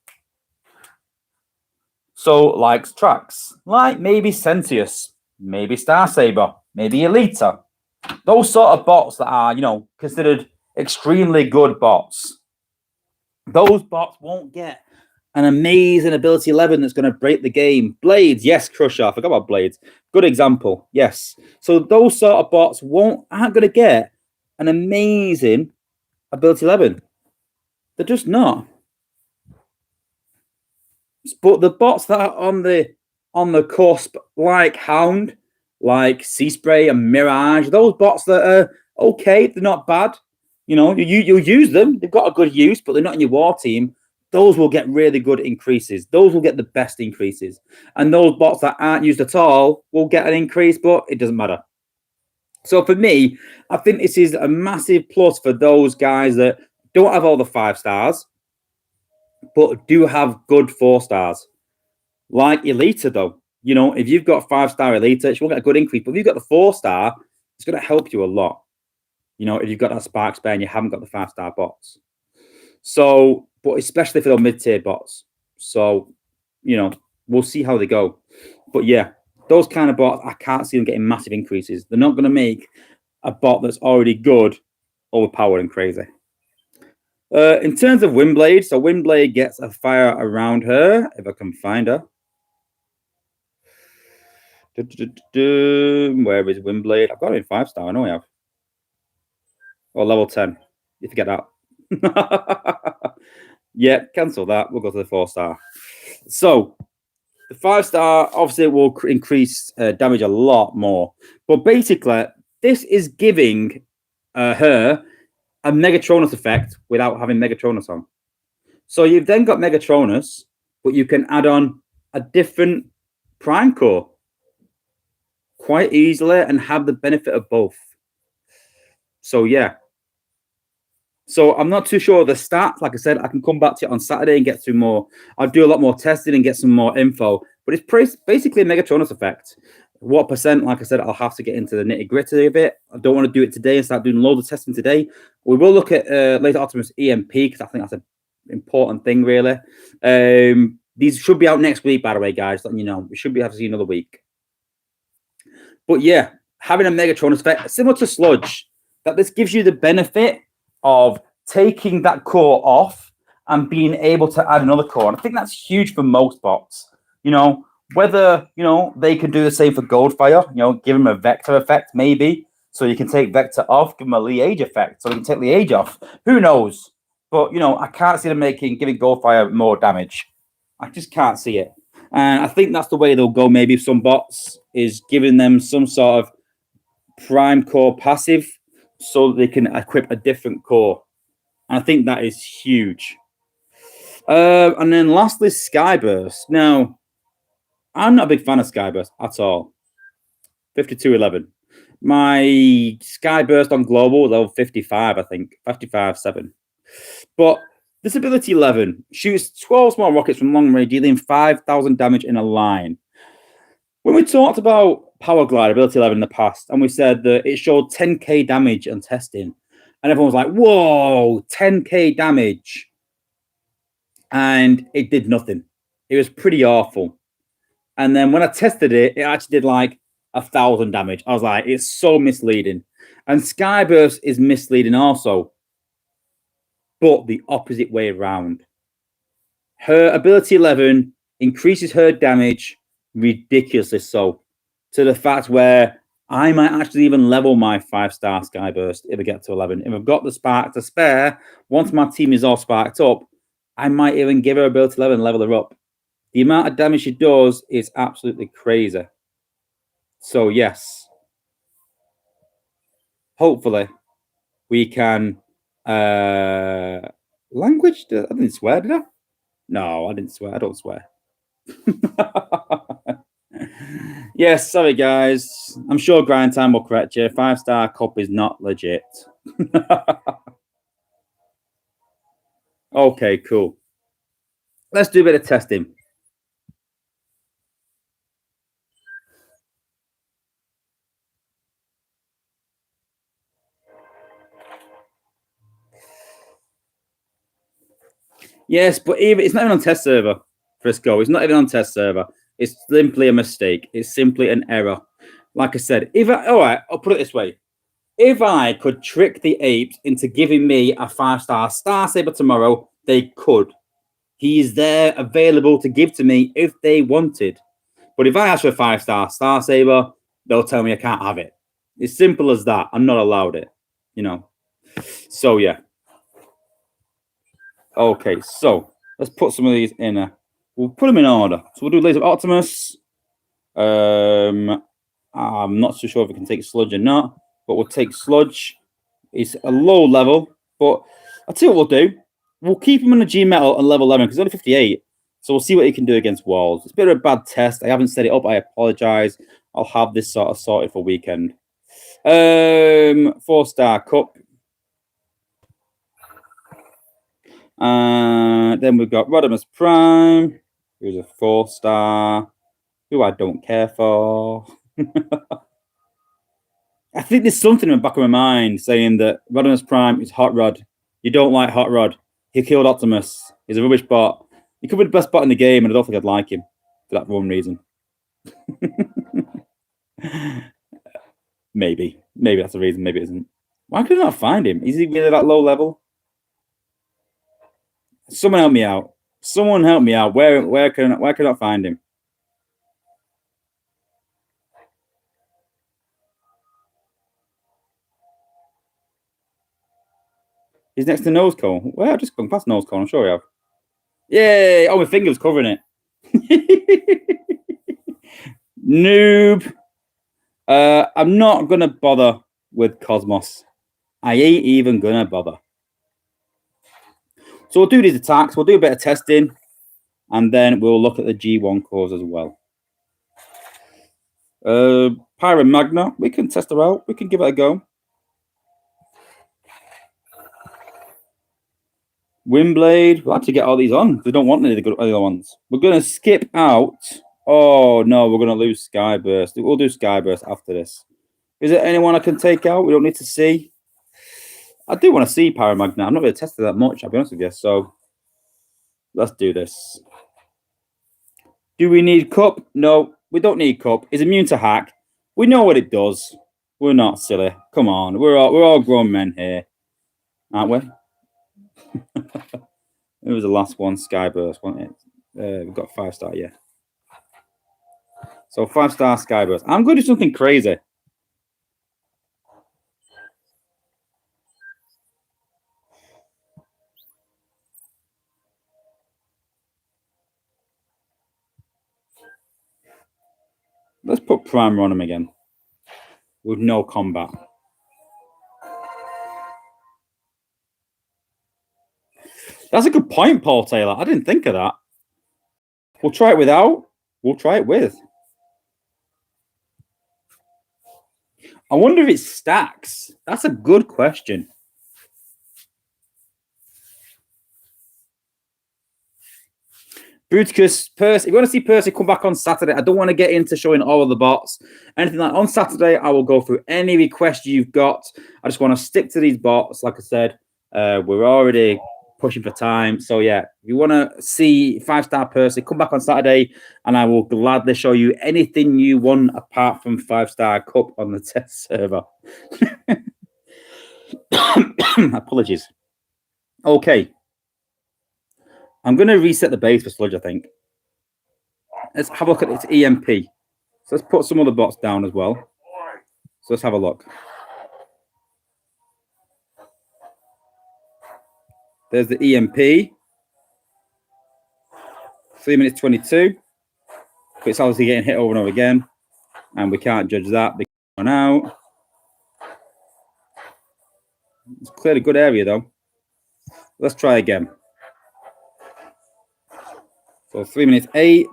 [SPEAKER 1] So like Trax, like maybe Sentius, maybe Star Saber, maybe Elita. Those sort of bots that are, considered extremely good bots. Those bots won't get an amazing ability 11 that's going to break the game. Blades, yes, Crusher. I forgot about Blades. Good example, yes. So those sort of bots aren't going to get an amazing ability 11. They're just not. But the bots that are on the cusp, like Hound, like Sea Spray and Mirage, those bots that are okay, they're not bad. You'll use them. They've got a good use, but they're not in your war team. Those will get really good increases. Those will get the best increases. And those bots that aren't used at all will get an increase, but it doesn't matter. So for me, I think this is a massive plus for those guys that don't have all the 5 stars, but do have good 4 stars. Like Elita, though. If you've got 5-star Elita, she won't get a good increase. But if you've got the 4-star, it's going to help you a lot. If you've got that spark spare and you haven't got the 5-star bots. So, but especially for the mid-tier bots. So, we'll see how they go. But yeah, those kind of bots, I can't see them getting massive increases. They're not going to make a bot that's already good overpowered and crazy. In terms of Windblade, so Windblade gets a fire around her, if I can find her. Where is Windblade? I've got it in 5-star, I know I have. Or level 10. You forget that. Yeah, cancel that. We'll go to the 4-star. So the 5-star obviously will increase damage a lot more. But basically, this is giving her a Megatronus effect without having Megatronus on. So you've then got Megatronus, but you can add on a different Prime Core quite easily and have the benefit of both. So yeah. So I'm not too sure of the stats. Like I said, I can come back to it on Saturday and get some more. I'll do a lot more testing and get some more info. But it's basically a Megatronus effect. What percent? Like I said, I'll have to get into the nitty gritty of it. I don't want to do it today and start doing loads of testing today. We will look at later Optimus EMP because I think that's an important thing, really. These should be out next week, by the way, guys. Letting you know, we should be able to see another week. But yeah, having a Megatronus effect, similar to Sludge, that this gives you the benefit of taking that core off and being able to add another core. And I think that's huge for most bots. Whether, they can do the same for Goldfire, give them a Vector effect, maybe. So you can take Vector off, give them a Liege effect. So you can take Liege off. Who knows? But, I can't see them giving Goldfire more damage. I just can't see it. And I think that's the way they'll go, maybe some bots, is giving them some sort of prime core passive so they can equip a different core. And I think that is huge. And then lastly, Skyburst. Now, I'm not a big fan of Skyburst at all. 5211. My Skyburst on global was level 55, I think. 55-7. But this ability 11 shoots 12 small rockets from long range, dealing 5,000 damage in a line. When we talked about Power Glide ability 11 in the past, and we said that it showed 10k damage on testing, and everyone was like, whoa, 10k damage. And it did nothing. It was pretty awful. And then when I tested it, it actually did like 1,000 damage. I was like, it's so misleading. And Skyburst is misleading also, but the opposite way around. Her ability 11 increases her damage ridiculously so, to the fact where I might actually even level my 5-star Skyburst if I get to 11. If I've got the spark to spare, once my team is all sparked up, I might even give her ability 11 and level her up. The amount of damage she does is absolutely crazy. So yes, hopefully we can Language? I didn't swear, did I? No, I didn't swear. I don't swear. Yes, sorry guys. I'm sure Grind Time will correct you. 5-star cup is not legit. Okay, cool. Let's do a bit of testing. Yes, but even it's not even on test server, Frisco. It's not even on test server. It's simply a mistake. It's simply an error. Like I said, all right, I'll put it this way. If I could trick the apes into giving me a 5-star Star Saber tomorrow, they could. He is there available to give to me if they wanted. But if I ask for a 5-star Star Saber, they'll tell me I can't have it. It's simple as that. I'm not allowed it, you know. So yeah. Okay, so let's put some of these in. We'll put them in order. So we'll do Laser Optimus. I'm not so sure if we can take Sludge or not, but we'll take Sludge. It's a low level, but I'll tell you what we'll do. We'll keep him in the G Metal and level 11 because he's only 58. So we'll see what he can do against walls. It's a bit of a bad test. I haven't set it up. I apologize. I'll have this sort of sorted for weekend. 4-star cup. Then we've got Rodimus Prime, who's a 4-star, who I don't care for. I think there's something in the back of my mind saying that Rodimus Prime is Hot Rod. You don't like Hot Rod. He killed Optimus. He's a rubbish bot. He could be the best bot in the game, and I don't think I'd like him for that one reason. Maybe that's the reason. Maybe it isn't. Why could I not find him? Is he really that low level? Someone help me out. Someone help me out. Where can I find him? He's next to Nose Cone. Well, I've just gone past Nose Cone. I'm sure we have. Yay! Oh, my finger's covering it. Noob. I'm not gonna bother with Cosmos. I ain't even gonna bother. So we'll do these attacks. We'll do a bit of testing, and then we'll look at the G1 cores as well. Pyromagna. We can test her out. We can give it a go. Windblade. We'll have to get all these on. We don't want any of the good other ones. We're gonna skip out. Oh no, we're gonna lose Skyburst. We'll do Skyburst after this. Is there anyone I can take out? We don't need to see. I do want to see Pyromagna. I'm not really tested that much, I'll be honest with you. So let's do this. Do we need Cup? No, we don't need Cup. It's immune to hack. We know what it does. We're not silly. Come on, we're all grown men here, aren't we? It was the last one, Skyburst, wasn't it? We've got 5-star, yeah. So 5-star Skyburst. I'm going to do something crazy. Let's put Primer on him again with no combat. That's a good point, Paul Taylor. I didn't think of that. We'll try it without. We'll try it with. I wonder if it stacks. That's a good question. Bruticus, Percy. If you want to see Percy come back on Saturday, I don't want to get into showing all of the bots. Anything like on Saturday, I will go through any requests you've got. I just want to stick to these bots. Like I said, we're already pushing for time. So yeah, if you want to see 5-star Percy, come back on Saturday and I will gladly show you anything you want apart from 5-star Cup on the test server. Apologies. Okay. I'm going to reset the base for Sludge, I think. Let's have a look at its EMP. So let's put some other bots down as well. So let's have a look. There's the EMP. 3 minutes 22. But it's obviously getting hit over and over again. And we can't judge that because it's gone out. It's cleared a good area though. Let's try again. So 3 minutes 8.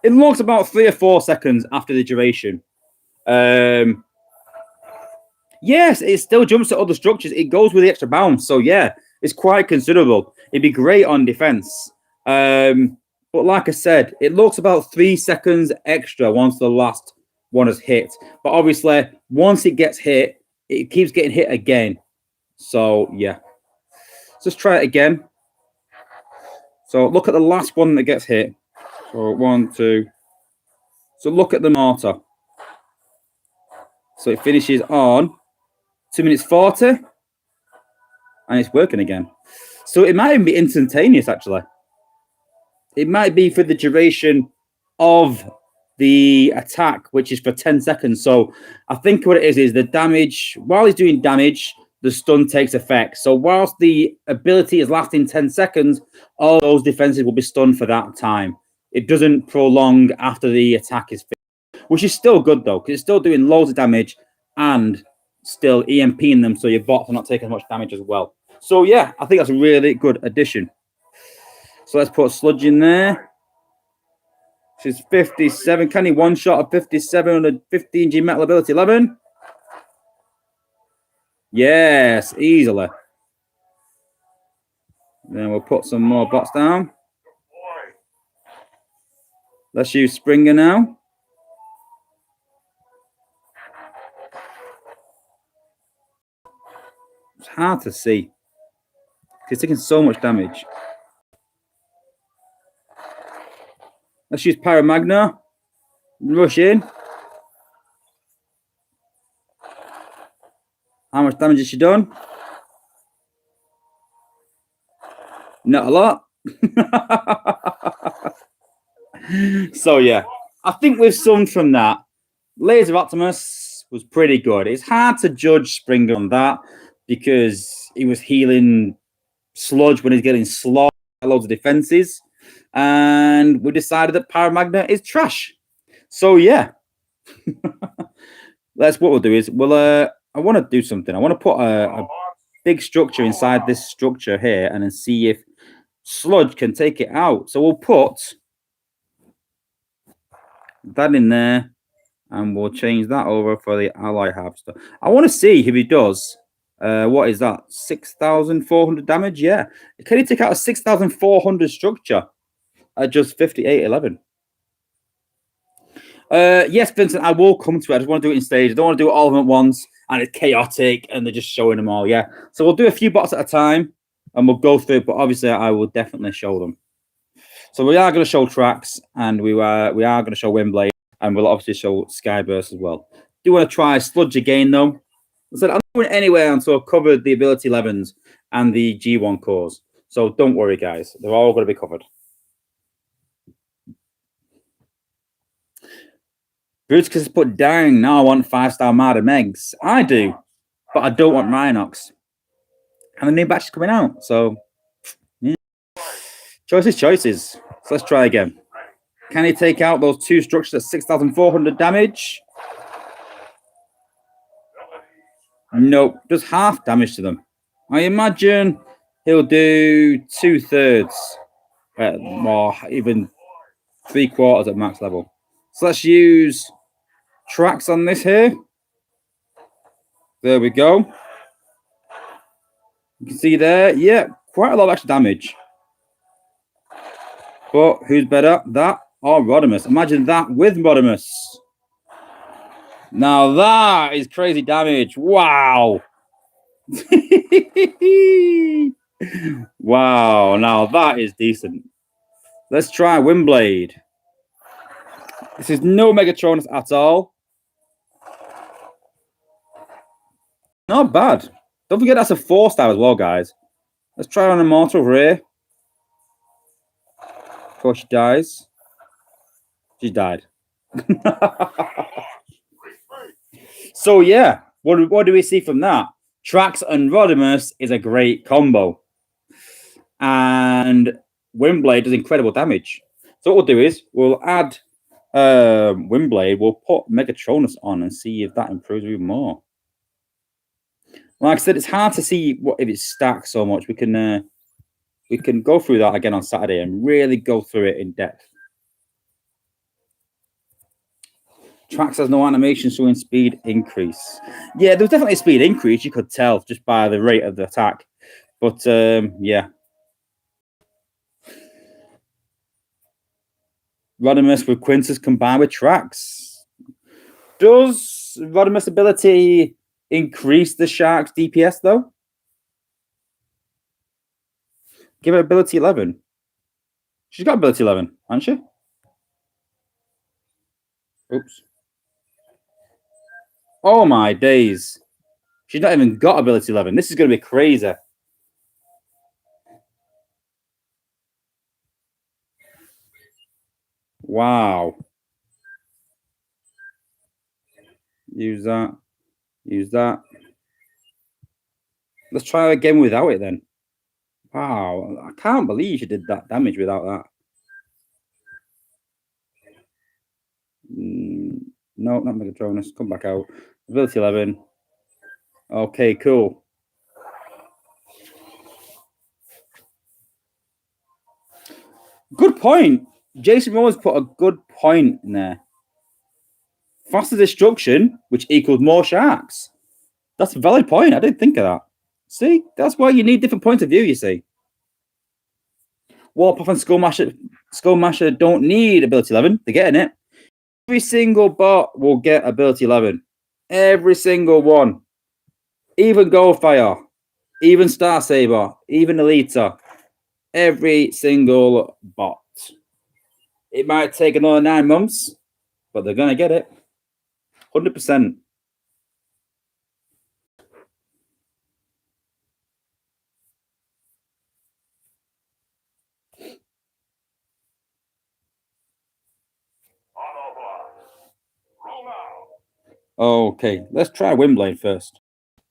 [SPEAKER 1] It looks about 3 or 4 seconds after the duration. Yes, it still jumps to other structures. It goes with the extra bounce. So, yeah, it's quite considerable. It'd be great on defense. But like I said, it looks about 3 seconds extra once the last one is hit. But obviously, once it gets hit, it keeps getting hit again. So, yeah. Let's try it again. So, look at the last one that gets hit. So, 1, 2. So, look at the mortar. So, it finishes on 2 minutes 40. And it's working again. So, it might even be instantaneous, actually. It might be for the duration of the attack, which is for 10 seconds. So I think what it is the damage, while he's doing damage, the stun takes effect. So whilst the ability is lasting 10 seconds, all those defenses will be stunned for that time. It doesn't prolong after the attack is finished, which is still good, though, because it's still doing loads of damage and still EMPing them, so your bots are not taking much damage as well. So, yeah, I think that's a really good addition. So let's put Sludge in there. She's 57. Can he one shot of 57 on a 15 G metal ability 11? Yes, easily. Then we'll put some more bots down. Let's use Springer now. It's hard to see. He's taking so much damage. Let's use Paramagna. Rush in. How much damage has she done? Not a lot. So, yeah. I think we've summed from that. Layers of Optimus was pretty good. It's hard to judge Springer on that because he was healing Sludge when he's getting slaughtered by loads of defenses. And we decided that Paramagna is trash. So, yeah. What we'll do is, I want to do something. I want to put a big structure inside this structure here and then see if Sludge can take it out. So we'll put that in there and we'll change that over for the ally harvester. I want to see if he does. What is that? 6,400 damage? Yeah. Can he take out a 6,400 structure at just 5811? Yes, Vincent, I will come to it. I just want to do it in stage. I don't want to do it all of them at once and it's chaotic and they're just showing them all. Yeah. So we'll do a few bots at a time and we'll go through it, but obviously I will definitely show them. So we are going to show tracks and we are going to show Windblade and we'll obviously show Skyburst as well. Do want to try Sludge again though. I said I'm not going anywhere until I've covered the ability 11s and the G1 cores. So don't worry, guys. They're all going to be covered. Bruce has put down, now I want 5-star Marder Megs. I do, but I don't want Rhinox. And the new batch is coming out. So, yeah. Choices. So let's try again. Can he take out those two structures at 6,400 damage? Nope, does half damage to them. I imagine he'll do 2/3 or even 3/4 at max level. So let's use tracks on this here. There we go. You can see there, yeah, quite a lot of extra damage. But who's better, that or Rodimus? Imagine that with Rodimus. Now that is crazy damage. Wow. Wow, now that is decent. Let's try Windblade. This is no Megatronus at all. Not bad. Don't forget that's a 4-star as well, guys. Let's try on a mortar over here. Of course, she dies. She died. So, yeah. What do we see from that? Trax and Rodimus is a great combo. And Windblade does incredible damage. So what we'll do is we'll add Windblade. We'll put Megatronus on and see if that improves even more. Like I said, it's hard to see what if it stacks so much. We can go through that again on Saturday and really go through it in depth. Trax has no animation showing speed increase. Yeah, there's definitely a speed increase. You could tell just by the rate of the attack. But yeah. Rodimus with Quintus combined with Trax. Does Rodimus' ability increase the Shark's DPS though? Give her ability 11. She's got ability 11, hasn't she? Oops. Oh my days. She's not even got ability 11. This is going to be crazy. Wow. Use that. Use that. Let's try again without it then. Wow. I can't believe she did that damage without that. No, not Megatronus. Come back out. Ability 11. Okay, cool. Good point. Jason Rose put a good point in there. Faster destruction, which equals more sharks. That's a valid point. I didn't think of that. See, that's why you need different points of view, you see. Warpath and Skullmasher don't need ability 11. They're getting it. Every single bot will get ability 11. Every single one. Even Goldfire, even Star Saber, even Alita. Every single bot. It might take another 9 months, but they're going to get it. 100%. Okay, let's try Windblade first.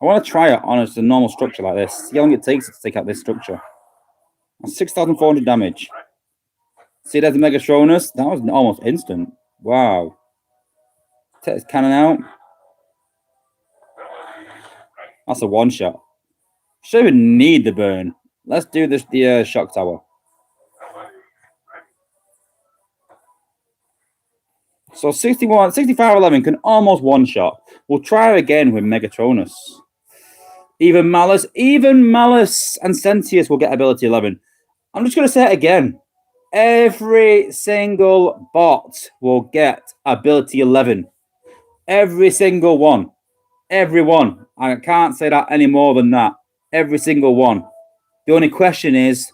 [SPEAKER 1] I want to try it on a normal structure like this. See how long it takes to take out this structure. That's 6,400 damage. See, there's a Megatronus. That was almost instant. Wow. Take this cannon out. That's a one-shot. Should even need the burn. Let's do this. The shock tower. So 6511 can almost one-shot. We'll try again with Megatronus. Even Malice and Sentius will get ability 11. I'm just going to say it again. Every single bot will get ability 11. Every single one. Every one. I can't say that any more than that. Every single one. The only question is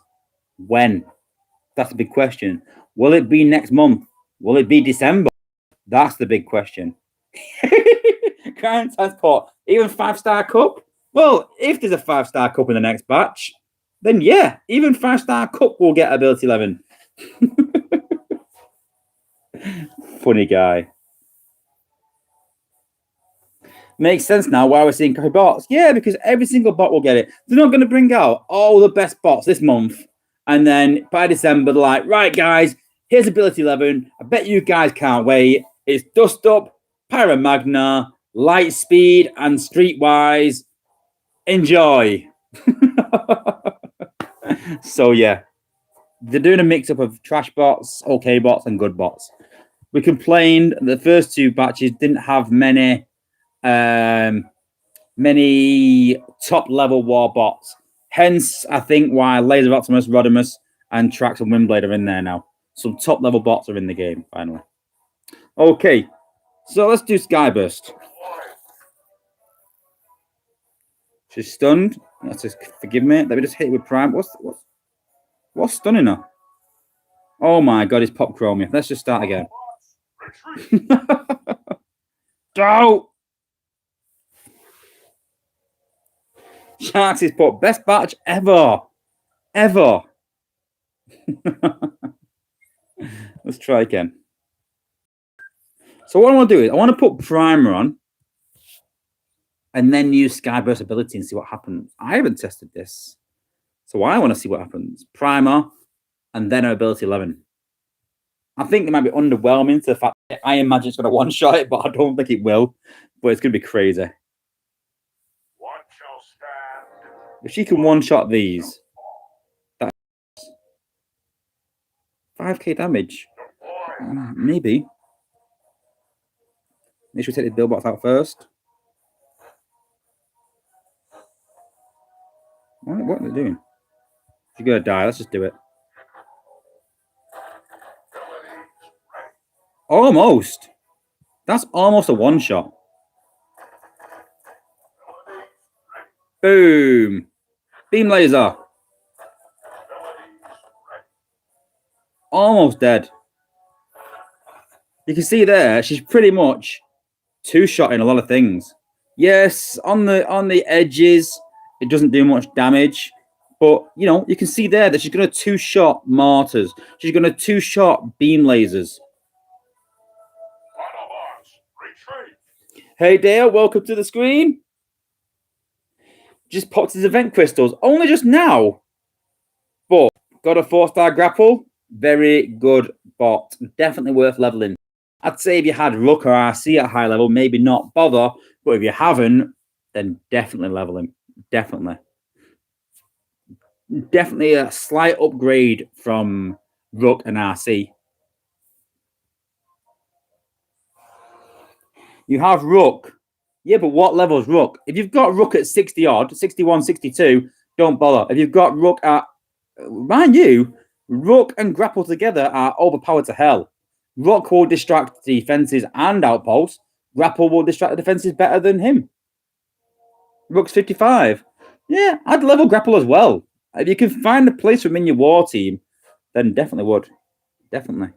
[SPEAKER 1] when. That's a big question. Will it be next month? Will it be December? That's the big question. Crown Transport, even 5-star cup? Well, if there's a 5-star cup in the next batch, then yeah, even 5-star cup will get ability 11. Funny guy. Makes sense now why we're seeing copy bots. Yeah, because every single bot will get it. They're not going to bring out all the best bots this month. And then by December, they're like, right, guys, here's ability 11. I bet you guys can't wait. It's Dust Up, Paramagna, Lightspeed, and Streetwise. Enjoy. So, yeah. They're doing a mix-up of trash bots, okay bots, and good bots. We complained the first 2 batches didn't have many top-level war bots. Hence, I think why Laser Optimus, Rodimus, and Trax and Windblade are in there now. Some top-level bots are in the game, finally. Okay, so let's do Skyburst. She's stunned. Let's just forgive me. Let me just hit it with Prime. What's stunning her? Oh my god, it's Pop Chromia. Let's just start again. Don't! Sharks is put best batch ever. Ever. Let's try again. So what I want to do is I want to put Primer on and then use Skyburst ability and see what happens. I haven't tested this. So I want to see what happens. Primer. and then her ability 11. I think it might be underwhelming to the fact that I imagine it's going to one-shot it, but I don't think it will. But it's going to be crazy. If she can one-shot these, that's 5k damage. Maybe. Maybe she'll take the build box out first. What are they doing? She's going to die. Let's just do it. Almost. That's almost a one-shot. Boom. Beam laser. Almost dead. You can see there, she's pretty much two-shotting a lot of things. Yes, on the edges, it doesn't do much damage. But, you know, you can see there that she's going to two-shot mortars. She's going to two-shot beam lasers. Hey, Dale, welcome to the screen. Just popped his event crystals. Only just now. But got a 4-star grapple. Very good bot. Definitely worth leveling. I'd say if you had Rook or RC at high level, maybe not bother. But if you haven't, then definitely level him. Definitely. Definitely a slight upgrade from Rook and RC. You have Rook. Yeah, but what level is Rook? If you've got Rook at 60 odd, 61, 62, don't bother. If you've got Rook at, mind you, Rook and Grapple together are overpowered to hell. Rook will distract defenses and outposts. Grapple will distract the defenses better than him. Rook's 55. Yeah, I'd level Grapple as well. If you can find a place for him in your war team, then definitely would. Definitely.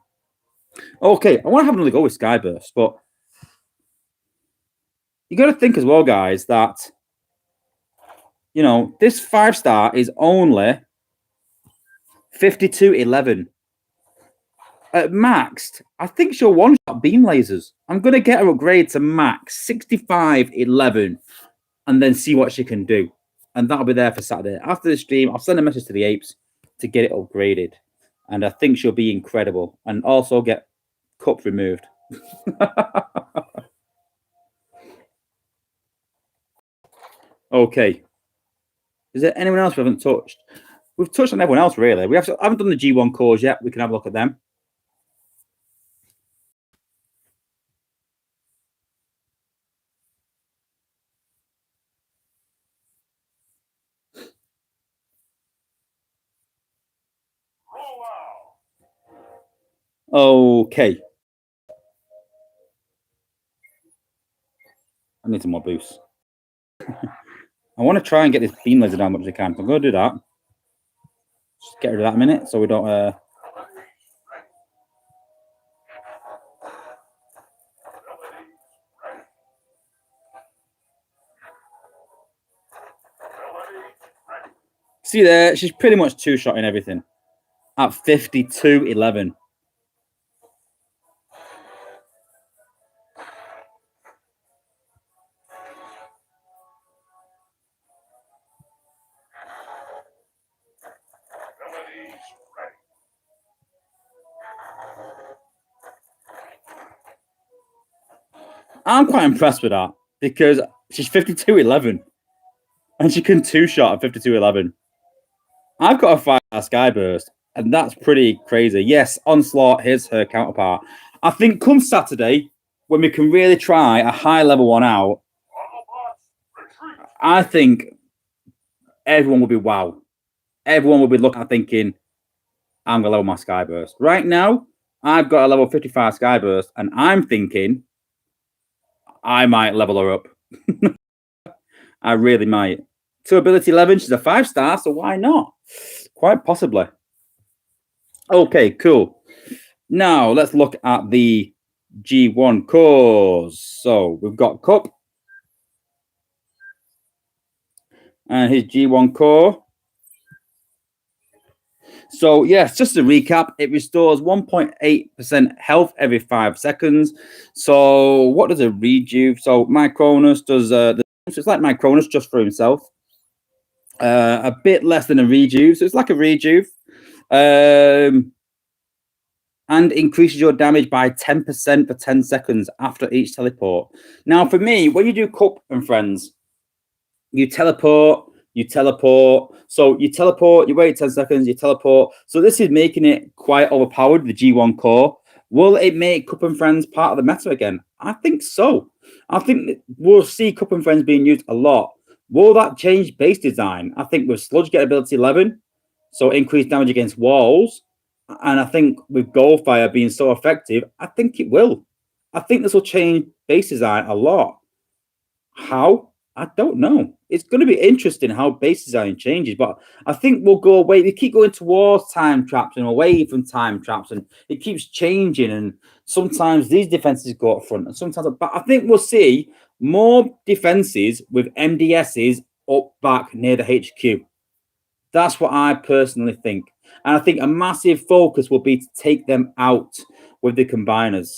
[SPEAKER 1] Okay, I want to have another go with Skyburst, but you got to think as well, guys, that, you know, this 5-star is only 52-11. At maxed, I think she'll one-shot beam lasers. I'm going to get her upgrade to max 65-11 and then see what she can do. And that'll be there for Saturday. After the stream, I'll send a message to the apes to get it upgraded. And I think she'll be incredible. And also get cup removed. Okay. Is there anyone else we haven't touched? We've touched on everyone else, really. We haven't done the G1 cores yet. We can have a look at them. Okay. I need some more boosts. I want to try and get this beam laser down as much as I can. So I'm going to do that. Just get rid of that a minute so we don't... See there, she's pretty much two-shotting everything at 52-11. I'm quite impressed with that because she's 52-11 and she can two-shot at 52-11. I've got a 5-star Skyburst, and that's pretty crazy. Yes, Onslaught is her counterpart. I think come Saturday, when we can really try a high-level one out, I think everyone will be wow. Everyone will be looking at thinking, I'm going to level my Skyburst. Right now, I've got a level 55 Skyburst, and I'm thinking I might level her up. I really might. To ability 11, she's a 5-star, so why not? Quite possibly. Okay, cool. Now, let's look at the G1 cores. So, we've got Cup. And his G1 core. So, yes, just to recap, it restores 1.8% health every 5 seconds. So, what does a rejuve? So, Micronus does... so it's like Micronus just for himself. A bit less than a rejuve. So, it's like a rejuve. And increases your damage by 10% for 10 seconds after each teleport. Now, for me, when you do Cup and Friends, you teleport, So you teleport, you wait 10 seconds, you teleport. So this is making it quite overpowered, the G1 core. Will it make Cup and Friends part of the meta again? I think so. I think we'll see Cup and Friends being used a lot. Will that change base design? I think with Sludge get ability 11, so increased damage against walls. And I think with Goldfire being so effective, I think it will. I think this will change base design a lot. How? I don't know. It's going to be interesting how base design changes, but I think we'll go away. We keep going towards time traps and away from time traps, and it keeps changing. And sometimes these defenses go up front, and sometimes, but I think we'll see more defenses with MDSs up back near the HQ. That's what I personally think. And I think a massive focus will be to take them out with the combiners.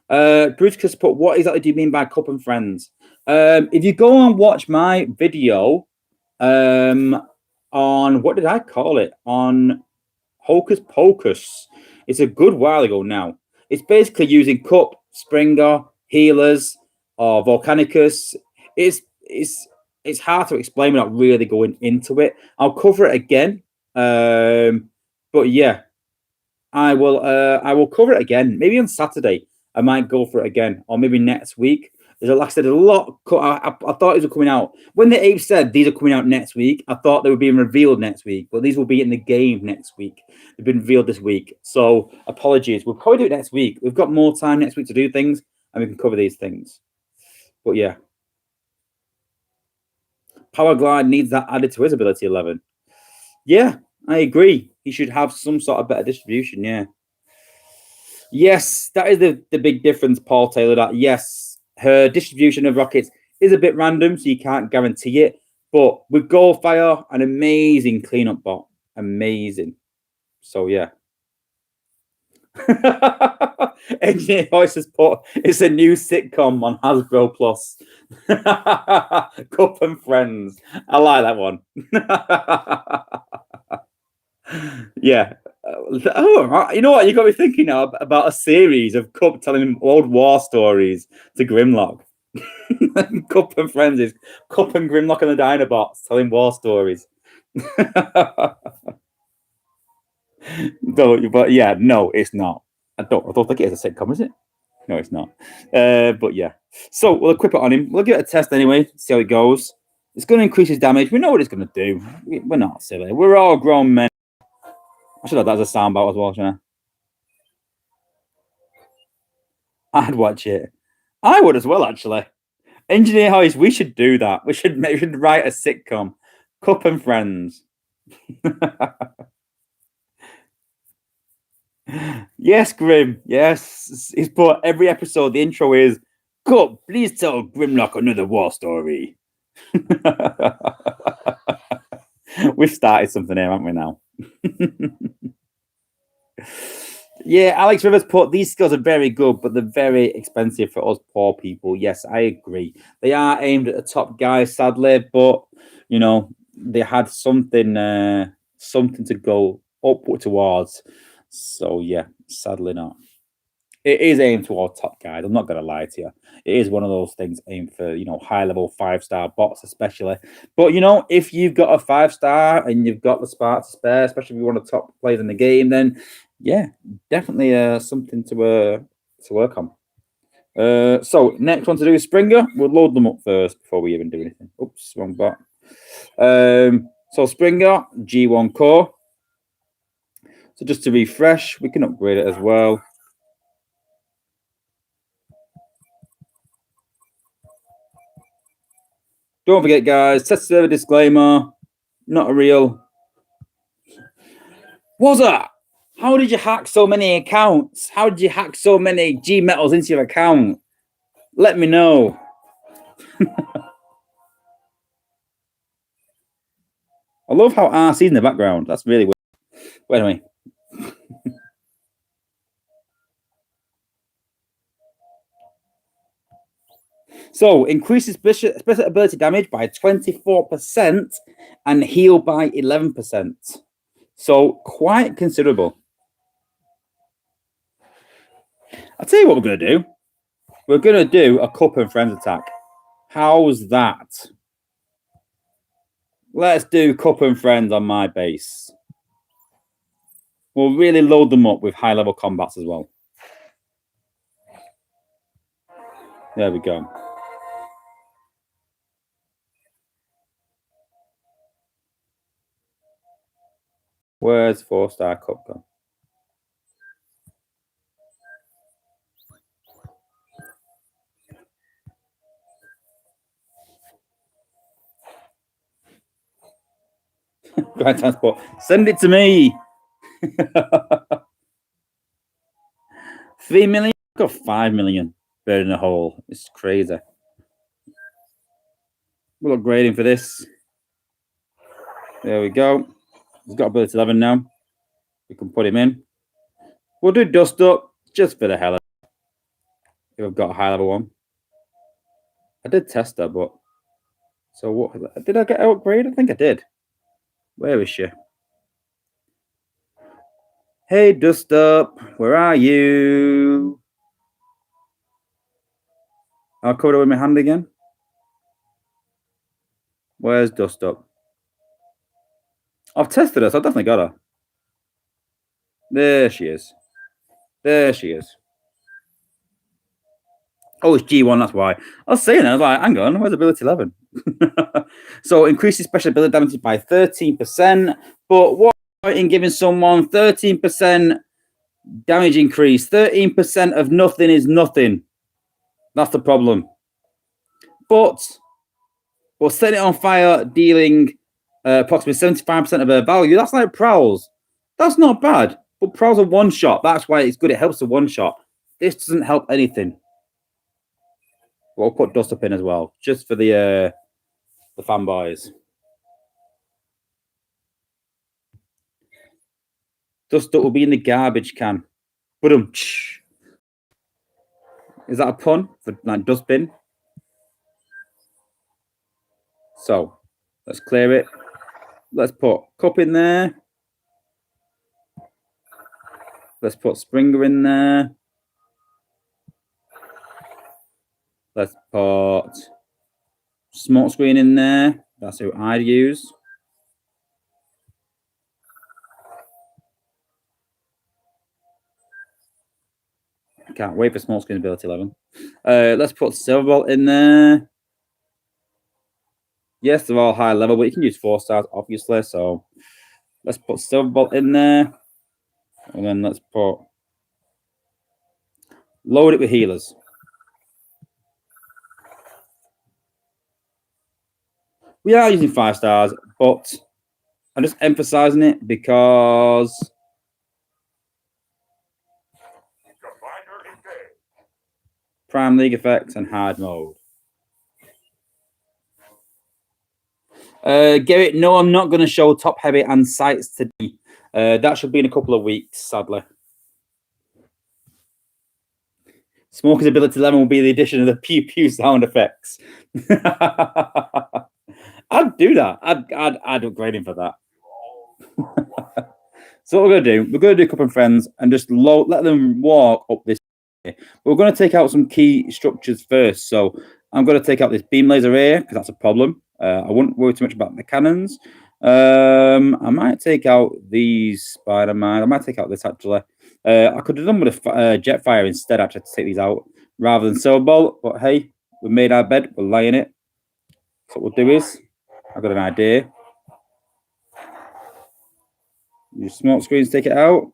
[SPEAKER 1] Bruce put, what exactly do you mean by Cup and Friends? If you go and watch my video on, what did I call it? On Hocus Pocus. It's a good while ago now. It's basically using Cup, Springer, Healers, or Volcanicus. It's hard to explain without really going into it. I'll cover it again. But yeah, I will cover it again. Maybe on Saturday. I might go for it again, or maybe next week. Like I said, there's a lot. I thought these were coming out when the ape said these are coming out next week. I thought they were being revealed next week, but these will be in the game next week. They've been revealed this week, so apologies. We'll probably do it next week. We've got more time next week to do things, and we can cover these things. But yeah, Power Glide needs that added to his ability 11. Yeah, I agree. He should have some sort of better distribution. Yeah. Yes, that is the big difference, Paul Taylor. That yes, her distribution of rockets is a bit random, so you can't guarantee it. But with Goldfire, an amazing cleanup bot. Amazing. So yeah. Engineer Voice has put it's a new sitcom on Hasbro Plus. Cup and Friends. I like that one. Yeah. Oh, you know what? You got me thinking now about a series of Cup telling old war stories to Grimlock. Cup and Friends is Cup and Grimlock and the Dinobots telling war stories. No, but yeah, no, it's not. I don't think it is a sitcom, is it? No, it's not. But yeah. So we'll equip it on him. We'll give it a test anyway, see how it goes. It's going to increase his damage. We know what it's going to do. We're not silly. We're all grown men. I should have that as a soundbite as well, shouldn't I? I'd watch it. I would as well, actually. Engineer Hoist, we should do that. We should write a sitcom. Cup and Friends. Yes, Grim. Yes. He's put every episode, the intro is Cup, please tell Grimlock another war story. We've started something here, haven't we now? Yeah, Alex Rivers put these skills are very good, but they're very expensive for us poor people. Yes, I agree. They are aimed at the top guys, sadly, but you know, they had something to go upward towards. So yeah, sadly not. It is aimed toward top guys. I'm not gonna lie to you. It is one of those things aimed for high level 5-star bots, especially. But if you've got a 5-star and you've got the spark to spare, especially if you want a top players in the game, then yeah, definitely something to work on. So next one to do is Springer. We'll load them up first before we even do anything. Oops, wrong bot. So Springer G1 core. So just to refresh, we can upgrade it as well. Don't forget, guys, test server disclaimer, not a real. Wozza, how did you hack so many accounts? How did you hack so many G metals into your account? Let me know. I love how RC's in the background. That's really weird. Wait a minute. So, increases special ability damage by 24% and heal by 11%. So quite considerable. I'll tell you what we're going to do. We're going to do a cup and friends attack. How's that? Let's do cup and friends on my base. We'll really load them up with high-level combats as well. There we go. Where's 4-star cup gone? Grand transport. Send it to me. 3 million? I've got 5 million buried in a hole. It's crazy. We're upgrading for this. There we go. He's got ability 11 now. We can put him in. We'll do dust up just for the hell of it. If I've got a high level one. I did test her, but so what did I get an upgrade? I think I did. Where is she? Hey, dust up, where are you? I'll cover it with my hand again. Where's dust up? I've tested her, so I definitely got her. There she is. There she is. Oh, it's G1, that's why. I was saying, I was like, hang on, where's ability 11? So increases special ability damage by 13%. But what in giving someone 13% damage increase? 13% of nothing is nothing. That's the problem. But we'll set it on fire, dealing approximately 75% of her value. That's like Prowls. That's not bad. But Prowls are one shot. That's why it's good. It helps the one shot. This doesn't help anything. We'll put dust up in as well, just for the fanboys. Dust up will be in the garbage can. Boom. Is that a pun for like dustbin? So let's clear it. Let's put cup in there. Let's put Springer in there. Let's put smoke screen in there. That's who I'd use. I can't wait for smoke screen ability 11. Let's put Silverbolt in there. Yes, they're all high level, but you can use 4 stars, obviously. So let's put Silverbolt in there. And then let's put... Load it with healers. We are using 5 stars, but I'm just emphasizing it because Prime League effects and hard mode. Garrett, no, I'm not going to show top heavy and sights today. That should be in a couple of weeks, sadly. Smoker's ability 11 will be the addition of the pew pew sound effects. I'd do that. I'd upgrade him for that. So what we're going to do a couple of friends and just let them walk up this. We're going to take out some key structures first. So I'm going to take out this beam laser here because that's a problem. I wouldn't worry too much about the cannons. I might take out these Spider-Man. I might take out this actually. I could have done with a jet fire instead, actually, to take these out rather than Silverbolt. But hey, we made our bed. We're lying it. So what we'll do is, I've got an idea. Use smoke screens, take it out.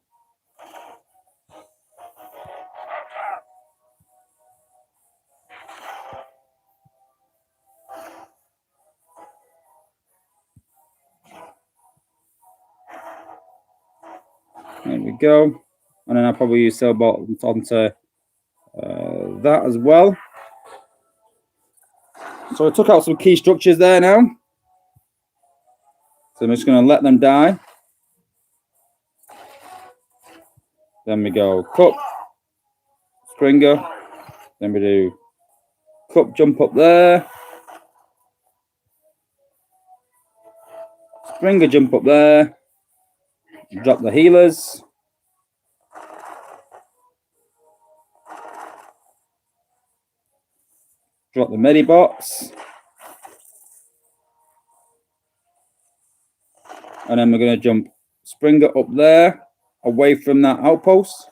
[SPEAKER 1] There we go. And then I'll probably use Silverbolt onto that as well. So I took out some key structures there now. So I'm just going to let them die. Then we go cup, Springer. Then we do cup, jump up there. Springer, jump up there. Drop the healers. Drop the Medibots. And then we're going to jump Springer up there, away from that outpost.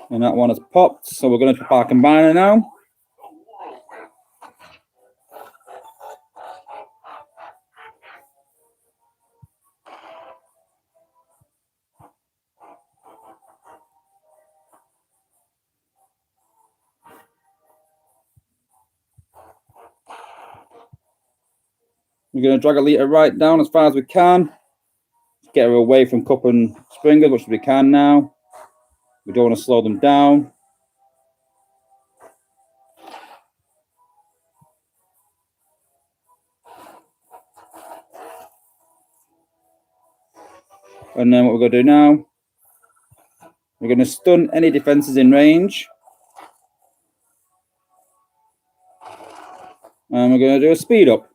[SPEAKER 1] And that one has popped, so we're going to pop our combiner now. We're going to drag a leader right down as far as we can. Get her away from Cup and Springer as much as we can now. We don't want to slow them down. And then what we're going to do now, we're going to stun any defenses in range. And we're going to do a speed up.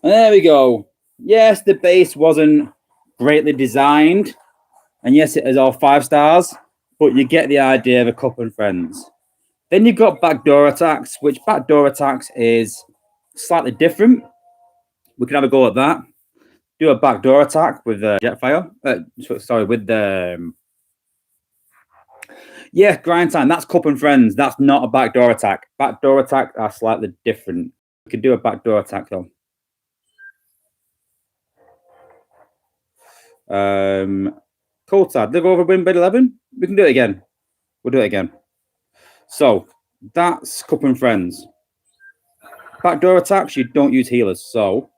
[SPEAKER 1] And there we go. Yes, the base wasn't greatly designed. And yes, it is all 5 stars. But you get the idea of a Cup and Friends. Then you've got backdoor attacks, which backdoor attacks is slightly different. We can have a go at that. Do a backdoor attack with Jetfire. Sorry, with the... yeah, grind time. That's Cup and Friends. That's not a backdoor attack. Backdoor attacks are slightly different. We could do a backdoor attack, though. Cold side. Live over win bid 11. We can do it again. We'll do it again. So, that's Cup and Friends. Backdoor attacks, you don't use healers. So,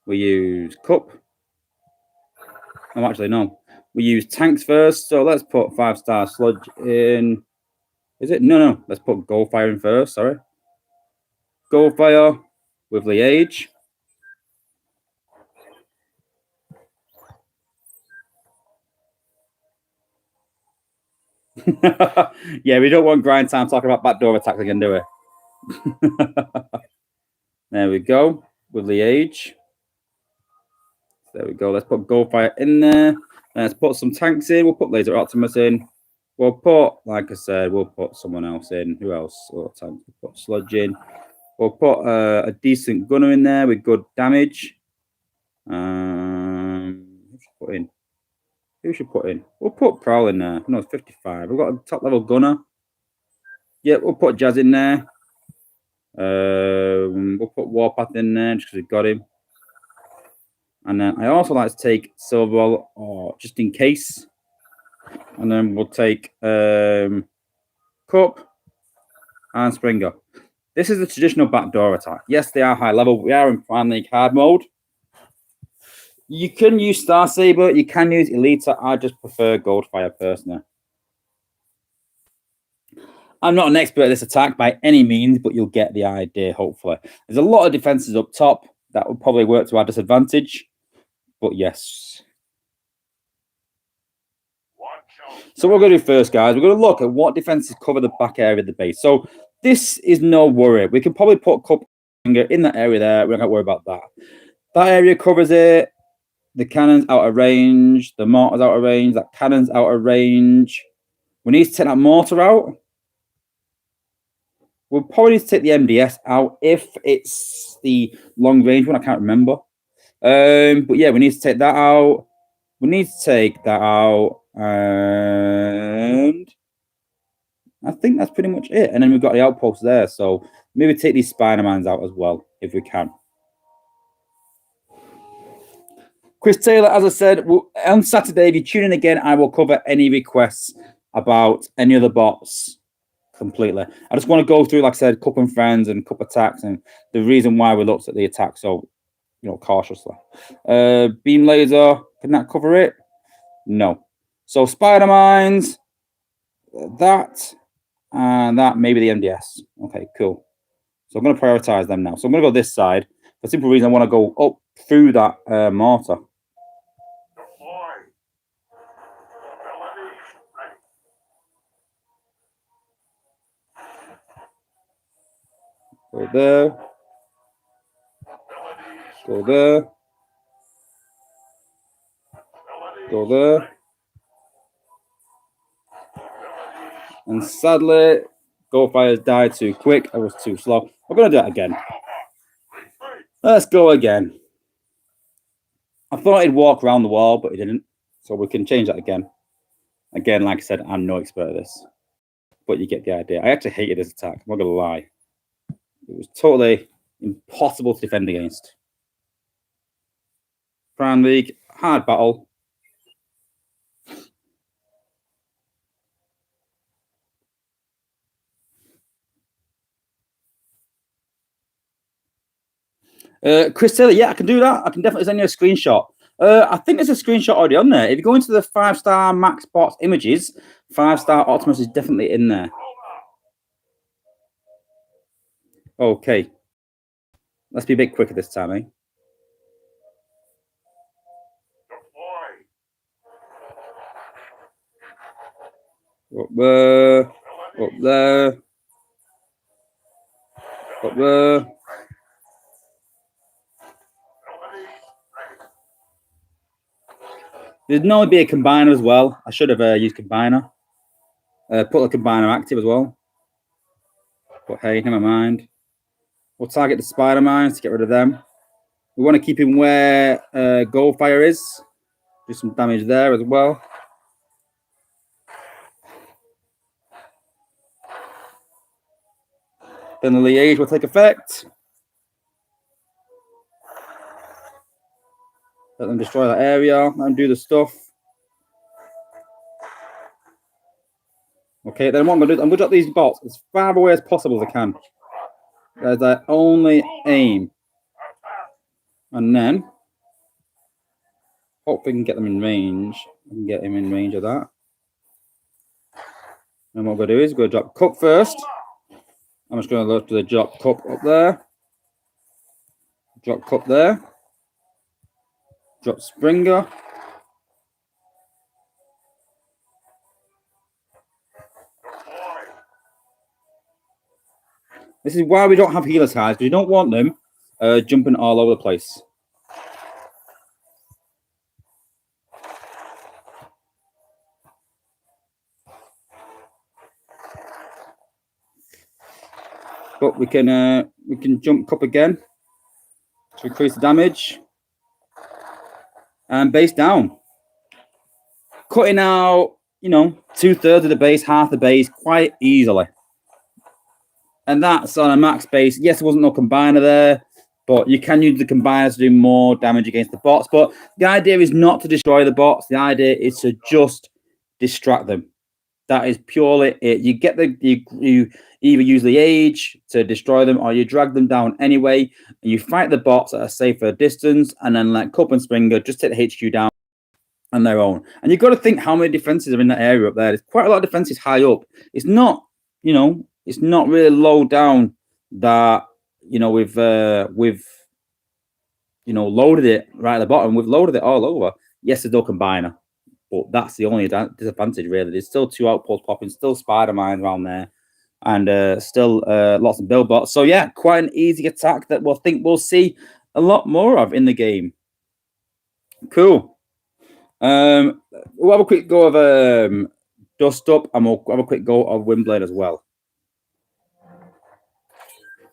[SPEAKER 1] we use Cup. Oh, actually, no. We use tanks first. So, let's put 5-star Sludge in. Is it? No. Let's put Goldfire in first. Sorry. Goldfire with Liege. Yeah, we don't want grind time talking about backdoor attacks again, do we? There we go. With Liege. There we go. Let's put Goldfire in there. Let's put some tanks in. We'll put Laser Optimus in. We'll put, like I said, we'll put someone else in. Who else? Oh, tanks. We'll put Sludge in. We'll put a decent gunner in there with good damage. Who should put in? Who should put in? We'll put Prowl in there. No, it's 55. We've got a top level gunner. Yeah, we'll put Jazz in there. We'll put Warpath in there just because we've got him. And then I also like to take Silver or just in case. And then we'll take Cup and Springer. This is the traditional backdoor attack. Yes, they are high level. We are in Prime League hard mode. You can use Star Saber. You can use Elita. I just prefer Goldfire personally. I'm not an expert at this attack by any means, but you'll get the idea, hopefully. There's a lot of defenses up top that will probably work to our disadvantage. But yes. So what we're going to do first, guys, we're going to look at what defenses cover the back area of the base. So this is no worry. We can probably put Cup in that area there. We're not going to worry about that. That area covers it. The cannon's out of range. The mortar's out of range. That cannon's out of range. We need to take that mortar out. We'll probably need to take the MDS out if it's the long range one. I can't remember. But yeah, we need to take that out. We need to take that out. And I think that's pretty much it. And then we've got the outpost there. So maybe take these Spider-Mans out as well, if we can. Chris Taylor, as I said, on Saturday, if you tune in again, I will cover any requests about any other bots completely. I just want to go through, like I said, Cup and Friends and Cup attacks and the reason why we looked at the attack. So, you know, cautiously. Beam Laser, can that cover it? No. So, Spider-Mines, that, and that maybe the MDS. Okay, cool. So I'm going to prioritize them now. So I'm going to go this side. For the simple reason I want to go up through that mortar. Go there. Go there. Go there. And sadly, Gold Fires died too quick. I was too slow. We're going to do that again. Let's go again. I thought he'd walk around the wall, but he didn't. So we can change that again. Again, like I said, I'm no expert at this. But you get the idea. I actually hated this attack. I'm not going to lie. It was totally impossible to defend against. Prime League, hard battle. Chris Taylor, yeah, I can do that. I can definitely send you a screenshot. I think there's a screenshot already on there. If you go into the 5-star Max Bots images, 5-star Optimus is definitely in there. Okay. Let's be a bit quicker this time, eh? Up there. Up there. Up there. There'd normally be a combiner as well. I should have used combiner. Put the combiner active as well. But hey, never mind. We'll target the spider mines to get rid of them. We want to keep him where Goldfire is. Do some damage there as well. Then the liaise will take effect. Let them destroy that area. Let them do the stuff. Okay, then what I'm going to do, I'm going to drop these bots as far away as possible as I can. That's their only aim. And then, hope we can get them in range. I can get him in range of that. And what we're going to do is we're going to drop Cup first. I'm just going to look to the drop Cup up there. Drop Cup there. Drop Springer. This is why we don't have healer ties, because you don't want them jumping all over the place. But we can jump Cup again to increase the damage. And base down. Cutting out, 2/3 of the base, half the base, quite easily. And that's on a max base. Yes, there wasn't no combiner there, but you can use the combiner to do more damage against the bots. But the idea is not to destroy the bots. The idea is to just distract them. That is purely it. You get you either use the age to destroy them, or you drag them down anyway. And you fight the bots at a safer distance, and then let Cup and Springer just take the HQ down on their own. And you've got to think how many defenses are in that area up there. There's quite a lot of defenses high up. It's not, it's not really low down that, we've loaded it right at the bottom. We've loaded it all over. Yes, there's no combiner, but that's the only disadvantage, really. There's still 2 outposts popping, still spider mines around there, and still lots of build bots. So, yeah, quite an easy attack that we'll see a lot more of in the game. Cool. We'll have a quick go of Dust Up, and we'll have a quick go of Windblade as well.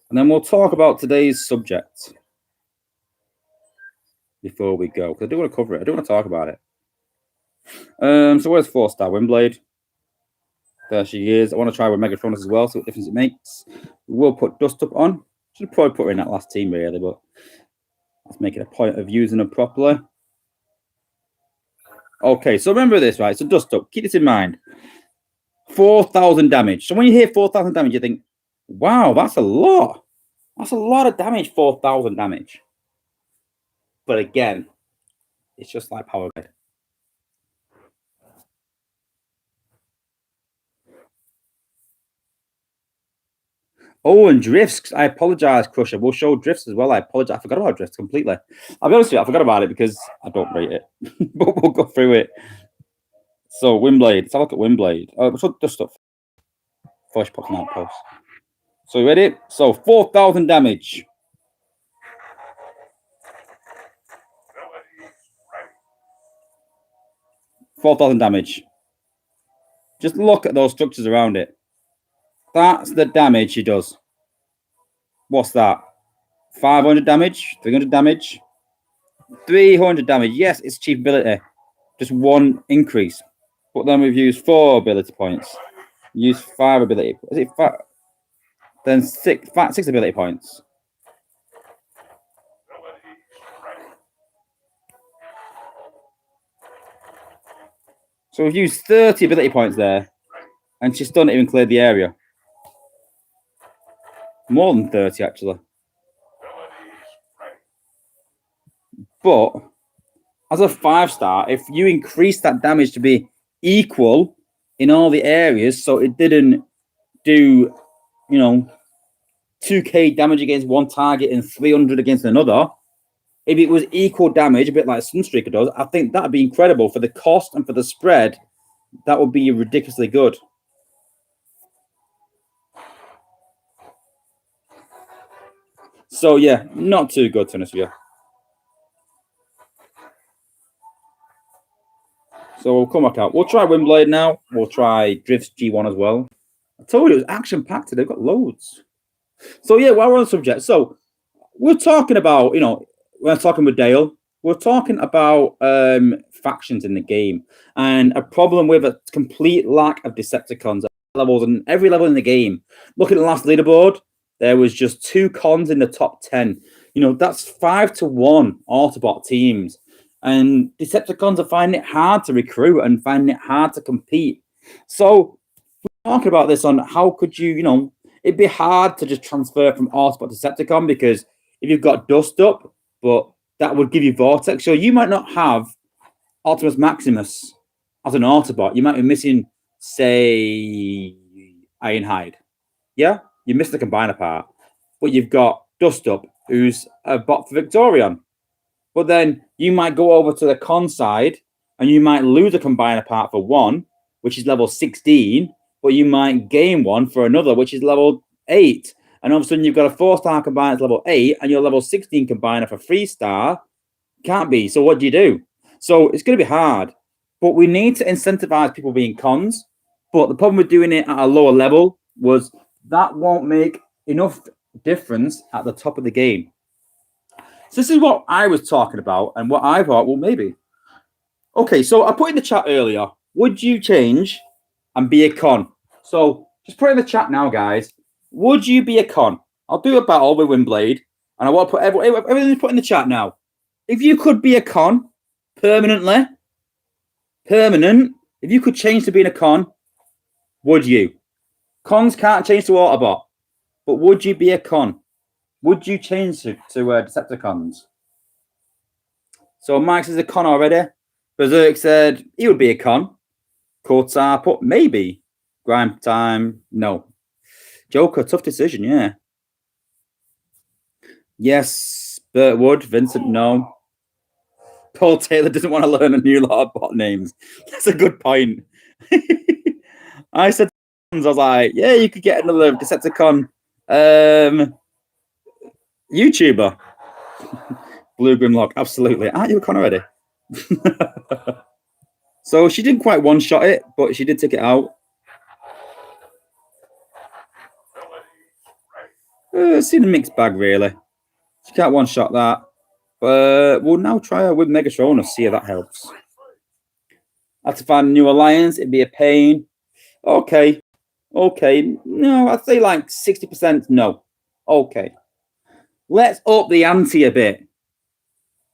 [SPEAKER 1] And then we'll talk about today's subject before we go, because I do want to cover it. I do want to talk about it. So where's 4-star Windblade? There she is. I want to try with Megatronus as well, see what difference it makes. We'll put Dust Up on. Should have probably put her in that last team, really, but let's make it a point of using her properly. Okay, so remember this, right? So Dust Up, keep this in mind. 4,000 damage. So when you hear 4,000 damage, you think, wow, that's a lot. That's a lot of damage, 4,000 damage. But again, it's just like Power Grid. Oh, and drifts. I apologize, Crusher. We'll show drifts as well. I apologize. I forgot about drifts completely. I'll be honest with you, I forgot about it because I don't rate it. But we'll go through it. So, Windblade. Let's have a look at Windblade. So just stuff. Flash popping out post. So, you ready? So, 4,000 damage. 4,000 damage. Just look at those structures around it. That's the damage she does. What's that? 500 damage? 300 damage? 300 damage. Yes, it's chief ability. Just one increase. But then we've used 4 ability points. Use 5 ability. Is it 5? Then 6 ability points. So we've used 30 ability points there. And she still not even cleared the area. More than 30, actually. But as a 5-star, if you increase that damage to be equal in all the areas, so it didn't do, 2k damage against one target and 300 against another, if it was equal damage, a bit like Sunstreaker does, I think that would be incredible for the cost and for the spread. That would be ridiculously good. So yeah, not too good, to be honest with you. So we'll come back out. We'll try Windblade now. We'll try Drift's G1 as well. I told you it was action-packed today. They've got loads. So yeah, while we're on the subject, so we're talking about, we're talking with Dale, we're talking about factions in the game and a problem with a complete lack of Decepticons at levels and every level in the game. Looking at the last leaderboard, there was just 2 cons in the top 10. That's 5-1 Autobot teams. And Decepticons are finding it hard to recruit and finding it hard to compete. So we're talking about this on how could you, it'd be hard to just transfer from Autobot to Decepticon because if you've got Dust Up, but that would give you Vortex. So you might not have Optimus Maximus as an Autobot. You might be missing, say, Ironhide. Yeah? You missed the Combiner part. But you've got Dust Up, who's a bot for Victorion. But then you might go over to the con side and you might lose a Combiner part for 1, which is level 16, but you might gain 1 for another, which is level 8. And all of a sudden you've got a 4-star combiner that's level 8 and your level 16 combiner for 3-star. Can't be. So what do you do? So it's going to be hard. But we need to incentivize people being cons. But the problem with doing it at a lower level was that won't make enough difference at the top of the game. So this is what I was talking about and what I thought, well, maybe. Okay, so I put in the chat earlier, would you change and be a con? So just put in the chat now, guys. Would you be a con? I'll do a battle with Windblade, and I want to put everything put in the chat now. If you could be a con permanent, if you could change to being a con, would you? Cons can't change to Autobot, but would you be a con? Would you change to Decepticons? So Mike says a con already. Berserk said he would be a con. Kotar put maybe. Grime time, no. Joker, tough decision, yeah. Yes, Bert Wood, Vincent, no. Paul Taylor doesn't want to learn a new lot of bot names. That's a good point. I said, I was like, yeah, you could get another Decepticon YouTuber. Blue Grimlock, absolutely. Aren't you a con already? So she didn't quite one-shot it, but she did take it out. It's in a mixed bag, really. She can't one-shot that. But we'll now try her with Megatron, see if that helps. I have to find a new alliance. It'd be a pain. Okay. No, I'd say like 60% no. Okay. Let's up the ante a bit.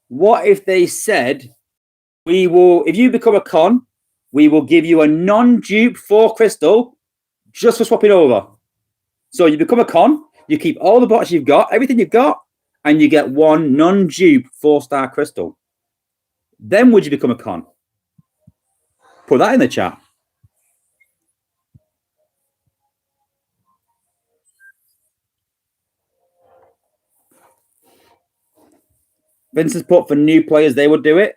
[SPEAKER 1] What if they said, if you become a con, we will give you a non-dupe 4 crystal just for swapping over. So you become a con, you keep all the bots you've got, everything you've got, and you get 1 non-dupe 4-star crystal. Then would you become a con? Put that in the chat. Vincent's put for new players, they would do it.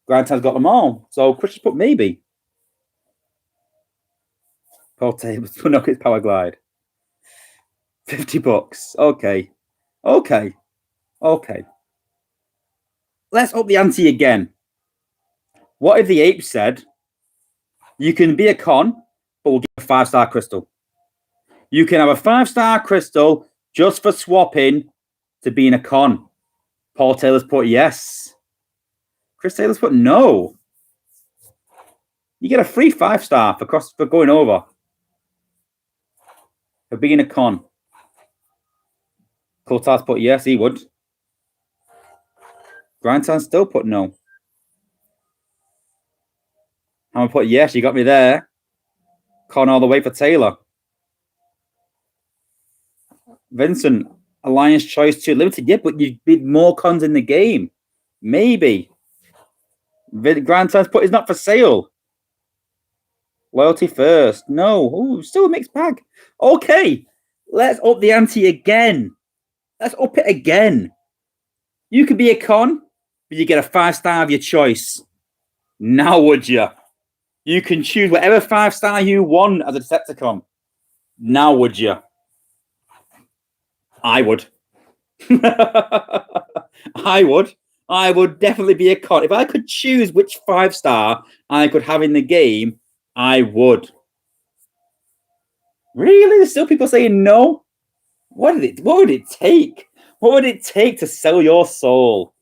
[SPEAKER 1] Grindtime's got them all. So Chris put maybe. Paul Taylor, Nuggets Power Glide. $50. Okay. Let's up the ante again. What if the ape said, you can be a con, but we'll give a 5-star crystal. You can have a 5-star crystal just for swapping to being a con. Paul Taylor's put yes. Chris Taylor's put no. You get a free 5-star for going over. For being a con. Coulthard's put yes, he would. Grindtime still put no. I'm going to put yes, you got me there. Con all the way for Taylor. Vincent, Alliance Choice 2 Limited. Yeah, but you bid more cons in the game. Maybe. Grindtime's put is not for sale. Loyalty first. No. Ooh, still a mixed bag. Okay. Let's up the ante again. Let's up it again. You could be a con, but you get a 5-star of your choice. Now would you? You can choose whatever 5-star you want as a Decepticon. Now would you? I would. I would definitely be a con. If I could choose which 5-star I could have in the game, I would. Really? There's still people saying no? What would it take? What would it take to sell your soul?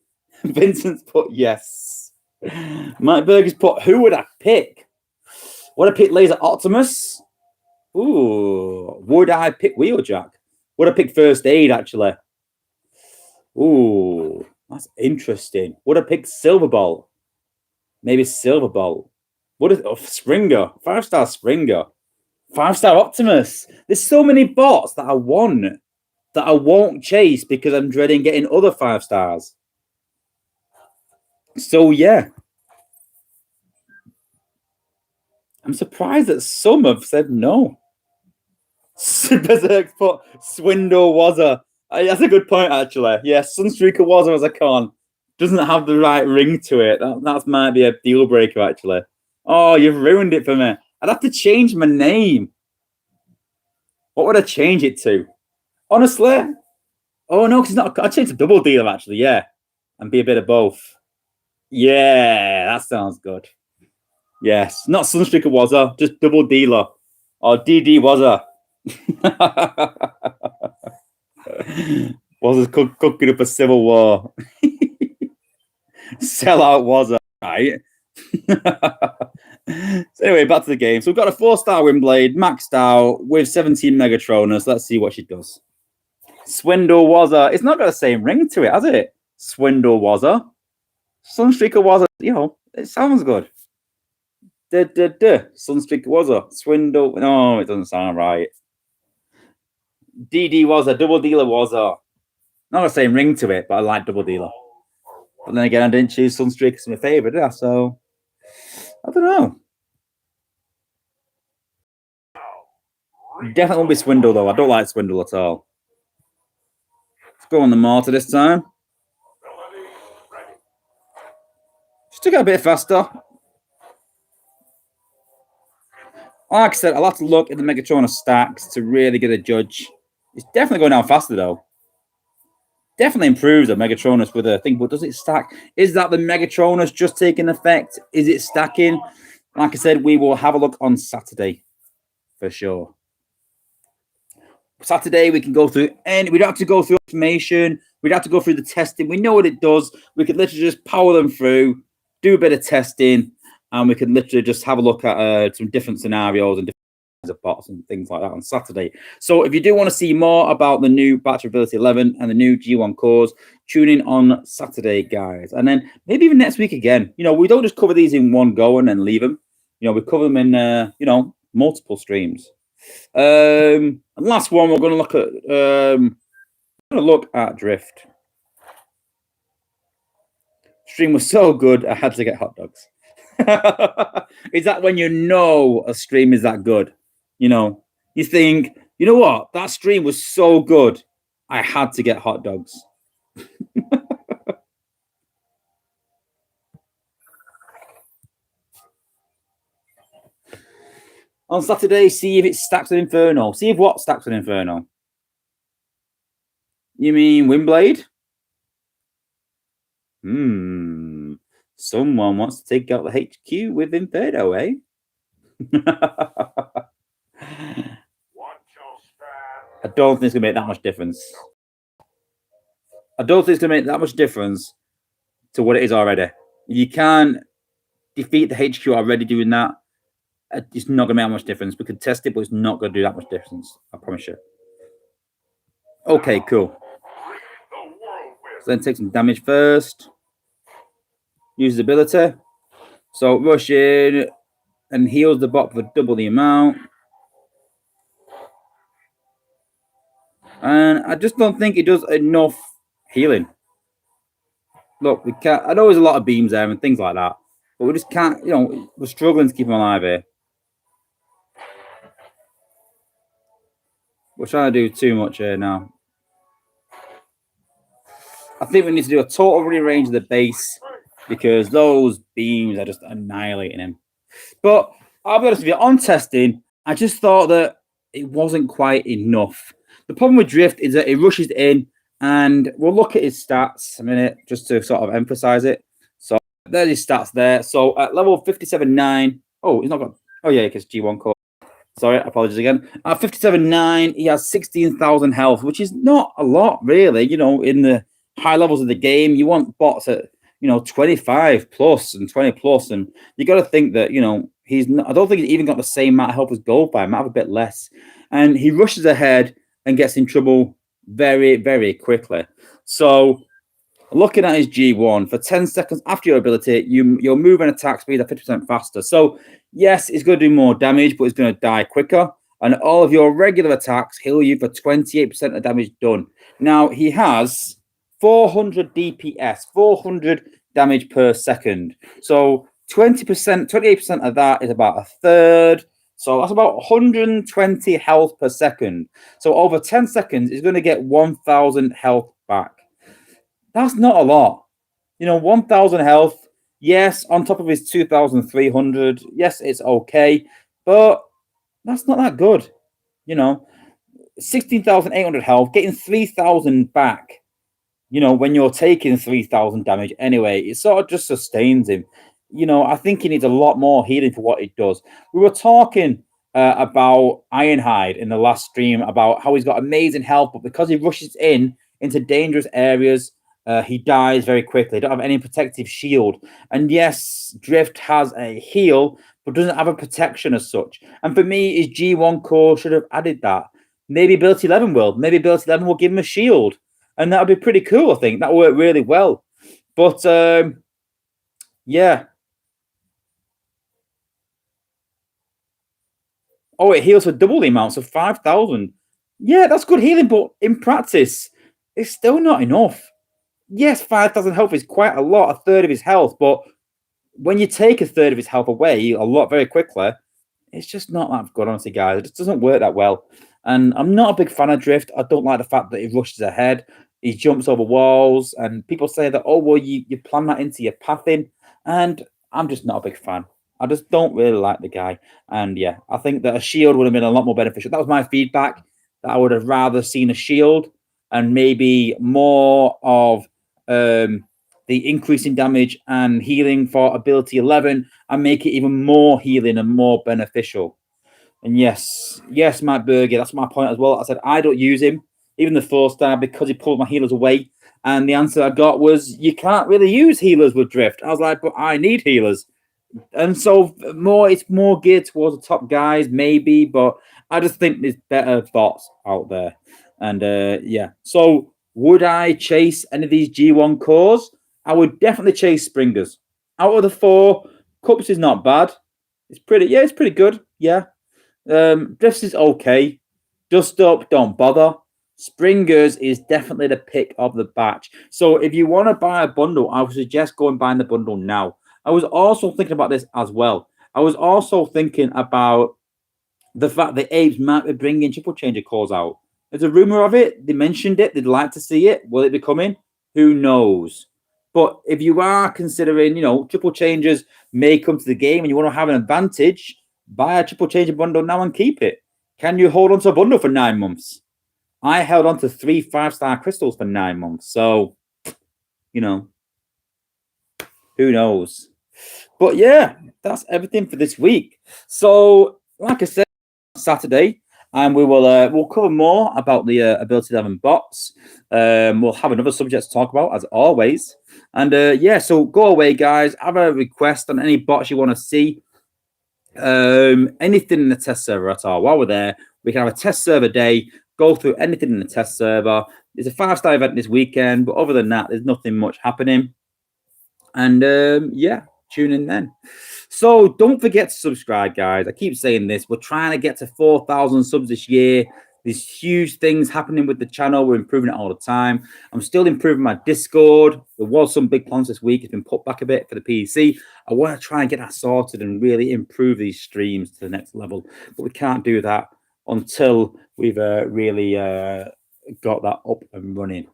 [SPEAKER 1] Vincent's put yes. Mike Berger's put, who would I pick? Would I pick Laser Optimus? Ooh. Would I pick Wheeljack? Would I pick First Aid, actually? Ooh. That's interesting. Would I pick Silverbolt? Maybe Silverbolt. Springer? 5-star Springer. 5-star Optimus. There's so many bots that I want that I won't chase because I'm dreading getting other 5-stars. So, yeah. I'm surprised that some have said no. Berserk put Swindle Wozza. That's a good point, actually. Yeah, Sunstreaker Wozza as a con. Doesn't have the right ring to it. That might be a deal breaker, actually. Oh, you've ruined it for me. I'd have to change my name. What would I change it to? Honestly? Oh, no, because it's not. I'd change to Double Dealer, actually, yeah. And be a bit of both. Yeah, that sounds good. Yes, not Sunstreaker Wozza, just Double Dealer. Or DD Wozza. Wozza's cooking up a civil war. Sell out Wozza, right? So anyway, back to the game. So we've got a 4-star Windblade maxed out with 17 Megatronus. Let's see what she does. Swindle Wozza. It's not got the same ring to it, has it? Swindle Wozza. Sunstreaker Wozza. You know, it sounds good. Sunstreaker Wozza. Swindle. No, it doesn't sound right. DD Wozza. Double Dealer Wozza. Not the same ring to it, but I like Double Dealer. But then again, I didn't choose Sunstreaker as my favorite, did I? So I don't know. Definitely won't be Swindle, though. I don't like Swindle at all. Let's go on the mortar this time. Just to get a bit faster. Like I said, I'll have to look at the Megatronus stacks to really get a judge. It's definitely going down faster, though. Definitely improves the Megatronus with a thing, but does it stack? Is that the Megatronus just taking effect? Is it stacking? Like I said, we will have a look on Saturday for sure. Saturday, we can go through, and we'd have to go through information. We'd have to go through the testing. We know what it does. We could literally just power them through, do a bit of testing, and we could literally just have a look at some different scenarios and different kinds of bots and things like that on Saturday. So if you do want to see more about the new Battery Ability 11 and the new G1 cores, tune in on Saturday, guys. And then maybe even next week again. You know, we don't just cover these in one go and then leave them. You know, we cover them in, you know, multiple streams. And last one, we're going to look at Drift. Stream was so good, I had to get hot dogs. Is that when you know a stream is that good? You know, you think, you know what? That stream was so good, I had to get hot dogs. On Saturday, see if it stacks with Inferno. See if what stacks with Inferno? You mean Windblade? Someone wants to take out the HQ with Inferno, eh? I don't think it's going to make that much difference. I don't think it's going to make that much difference to what it is already. You can't defeat the HQ already doing that. It's not going to make that much difference. We could test it, but it's not going to do that much difference. I promise you. Okay, cool. So then take some damage first. Use his ability. So rush in and heals the bot for double the amount. And I just don't think it does enough healing. Look, we can't. I know there's a lot of beams there and things like that, but we just can't. We're struggling to keep him alive here. We're trying to do too much here now. I think we need to do a total rearrange of the base because those beams are just annihilating him. But I'll be honest with you, on testing, I just thought that it wasn't quite enough. The problem with Drift is that it rushes in, and we'll look at his stats a minute just to sort of emphasize it. So there's his stats there. So at level 57.9, he's not got. Oh yeah, because G1 core. Sorry, apologies again. At 57.9, he has 16,000 health, which is not a lot, really. In the high levels of the game, you want bots at 25 plus and 20 plus, and you got to think that he's not. I don't think he's even got the same amount of health as Goldfire. Might have a bit less, and he rushes ahead and gets in trouble very, very quickly. So, looking at his G1 for 10 seconds after your ability, your move and attack speed are 50% faster. So, yes, it's going to do more damage, but it's going to die quicker. And all of your regular attacks heal you for 28% of damage done. Now, he has 400 DPS, 400 damage per second. So 20%, 28% of that is about a third. So that's about 120 health per second. So over 10 seconds, he's going to get 1,000 health back. That's not a lot. 1,000 health. Yes, on top of his 2,300. Yes, it's okay. But that's not that good. 16,800 health, getting 3,000 back. When you're taking 3,000 damage anyway, it sort of just sustains him. I think he needs a lot more healing for what it does. We were talking about Ironhide in the last stream about how he's got amazing health, but because he rushes into dangerous areas, he dies very quickly. He don't have any protective shield. And yes, Drift has a heal, but doesn't have a protection as such. And for me, his G1 core should have added that. Maybe Ability 11 will. Maybe Ability 11 will give him a shield. And that would be pretty cool, I think. That would work really well. But, yeah. Oh, it heals for double the amount, so 5,000. Yeah, that's good healing, but in practice, it's still not enough. Yes, 5,000 health is quite a lot, a third of his health, but when you take a third of his health away a lot very quickly, it's just not that good, honestly, guys. It just doesn't work that well. And I'm not a big fan of Drift. I don't like the fact that he rushes ahead. He jumps over walls. And people say that, you plan that into your pathing. And I'm just not a big fan. I just don't really like the guy. And yeah, I think that a shield would have been a lot more beneficial. That was my feedback, that I would have rather seen a shield and maybe more of the increase in damage and healing for ability 11 and make it even more healing and more beneficial. And yes, Matt Berger, that's my point as well. I said I don't use him, even the 4-star, because he pulled my healers away. And the answer I got was, you can't really use healers with Drift. I was like, but I need healers. And so it's more geared towards the top guys, maybe, but I just think there's better bots out there. And yeah, so would I chase any of these G1 cores? I would definitely chase Springers. Out of the 4, Cups is not bad. It's pretty good. Yeah. Drifts is okay. Dust Up, don't bother. Springers is definitely the pick of the batch. So if you want to buy a bundle, I would suggest going buying the bundle now. I was also thinking about this as well. I was also thinking about the fact that Apes might be bringing triple changer cores out. There's a rumor of it. They mentioned it. They'd like to see it. Will it be coming? Who knows? But if you are considering, triple changers may come to the game and you want to have an advantage, buy a triple changer bundle now and keep it. Can you hold on to a bundle for 9 months? I held on to 3 5-star crystals for 9 months. So, you know, who knows? But yeah, that's everything for this week. So, like I said, Saturday, and we'll cover more about the Ability 11 bots. We'll have another subject to talk about, as always. And yeah, so go away, guys. Have a request on any bots you want to see. Anything in the test server at all. While we're there, we can have a test server day, go through anything in the test server. It's a 5-star event this weekend, but other than that, there's nothing much happening. And yeah, tune in then. So don't forget to subscribe, guys. I keep saying this. We're trying to get to 4,000 subs this year. There's huge things happening with the channel. We're improving it all the time. I'm still improving my Discord. There was some big plans this week. It's been put back a bit for the PC. I want to try and get that sorted and really improve these streams to the next level. But we can't do that until we've really got that up and running.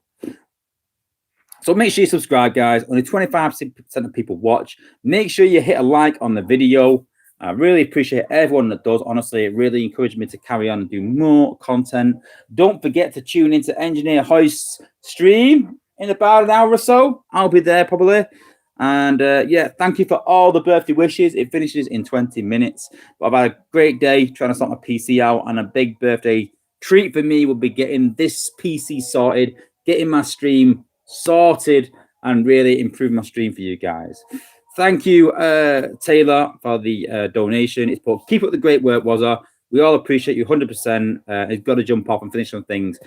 [SPEAKER 1] So make sure you subscribe, guys. Only 25% of people watch. Make sure you hit a like on the video. I really appreciate everyone that does. Honestly, it really encouraged me to carry on and do more content. Don't forget to tune into Engineer Hoist's stream in about an hour or so. I'll be there probably. And yeah, thank you for all the birthday wishes. It finishes in 20 minutes. But I've had a great day trying to sort my PC out. And a big birthday treat for me will be getting this PC sorted, getting my stream sorted, and really improve my stream for you guys. Thank you, Taylor, for the donation. It's put, keep up the great work, Wozza. We all appreciate you 100%. It's got to jump off and finish some things.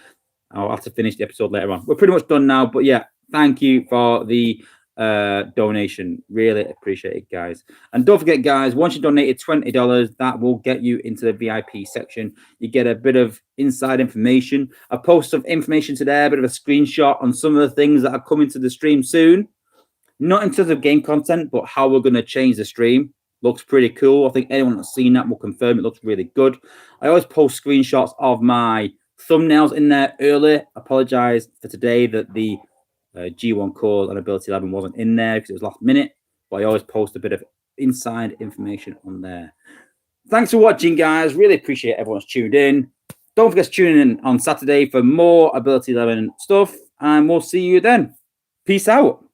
[SPEAKER 1] I'll have to finish the episode later on. We're pretty much done now, but yeah, thank you for the donation. Really appreciate it, guys. And don't forget, guys, once you donated $20, that will get you into the VIP section. You get a bit of inside information. I post some information today, a bit of a screenshot on some of the things that are coming to the stream soon. Not in terms of game content, but how we're going to change the stream. Looks pretty cool. I think anyone that's seen that will confirm it looks really good. I always post screenshots of my thumbnails in there early. Apologize for today that the G1 core and Ability 11 wasn't in there because it was last minute. But I always post a bit of inside information on there. Thanks for watching, guys. Really appreciate everyone's tuned in. Don't forget to tune in on Saturday for more Ability 11 stuff. And we'll see you then. Peace out.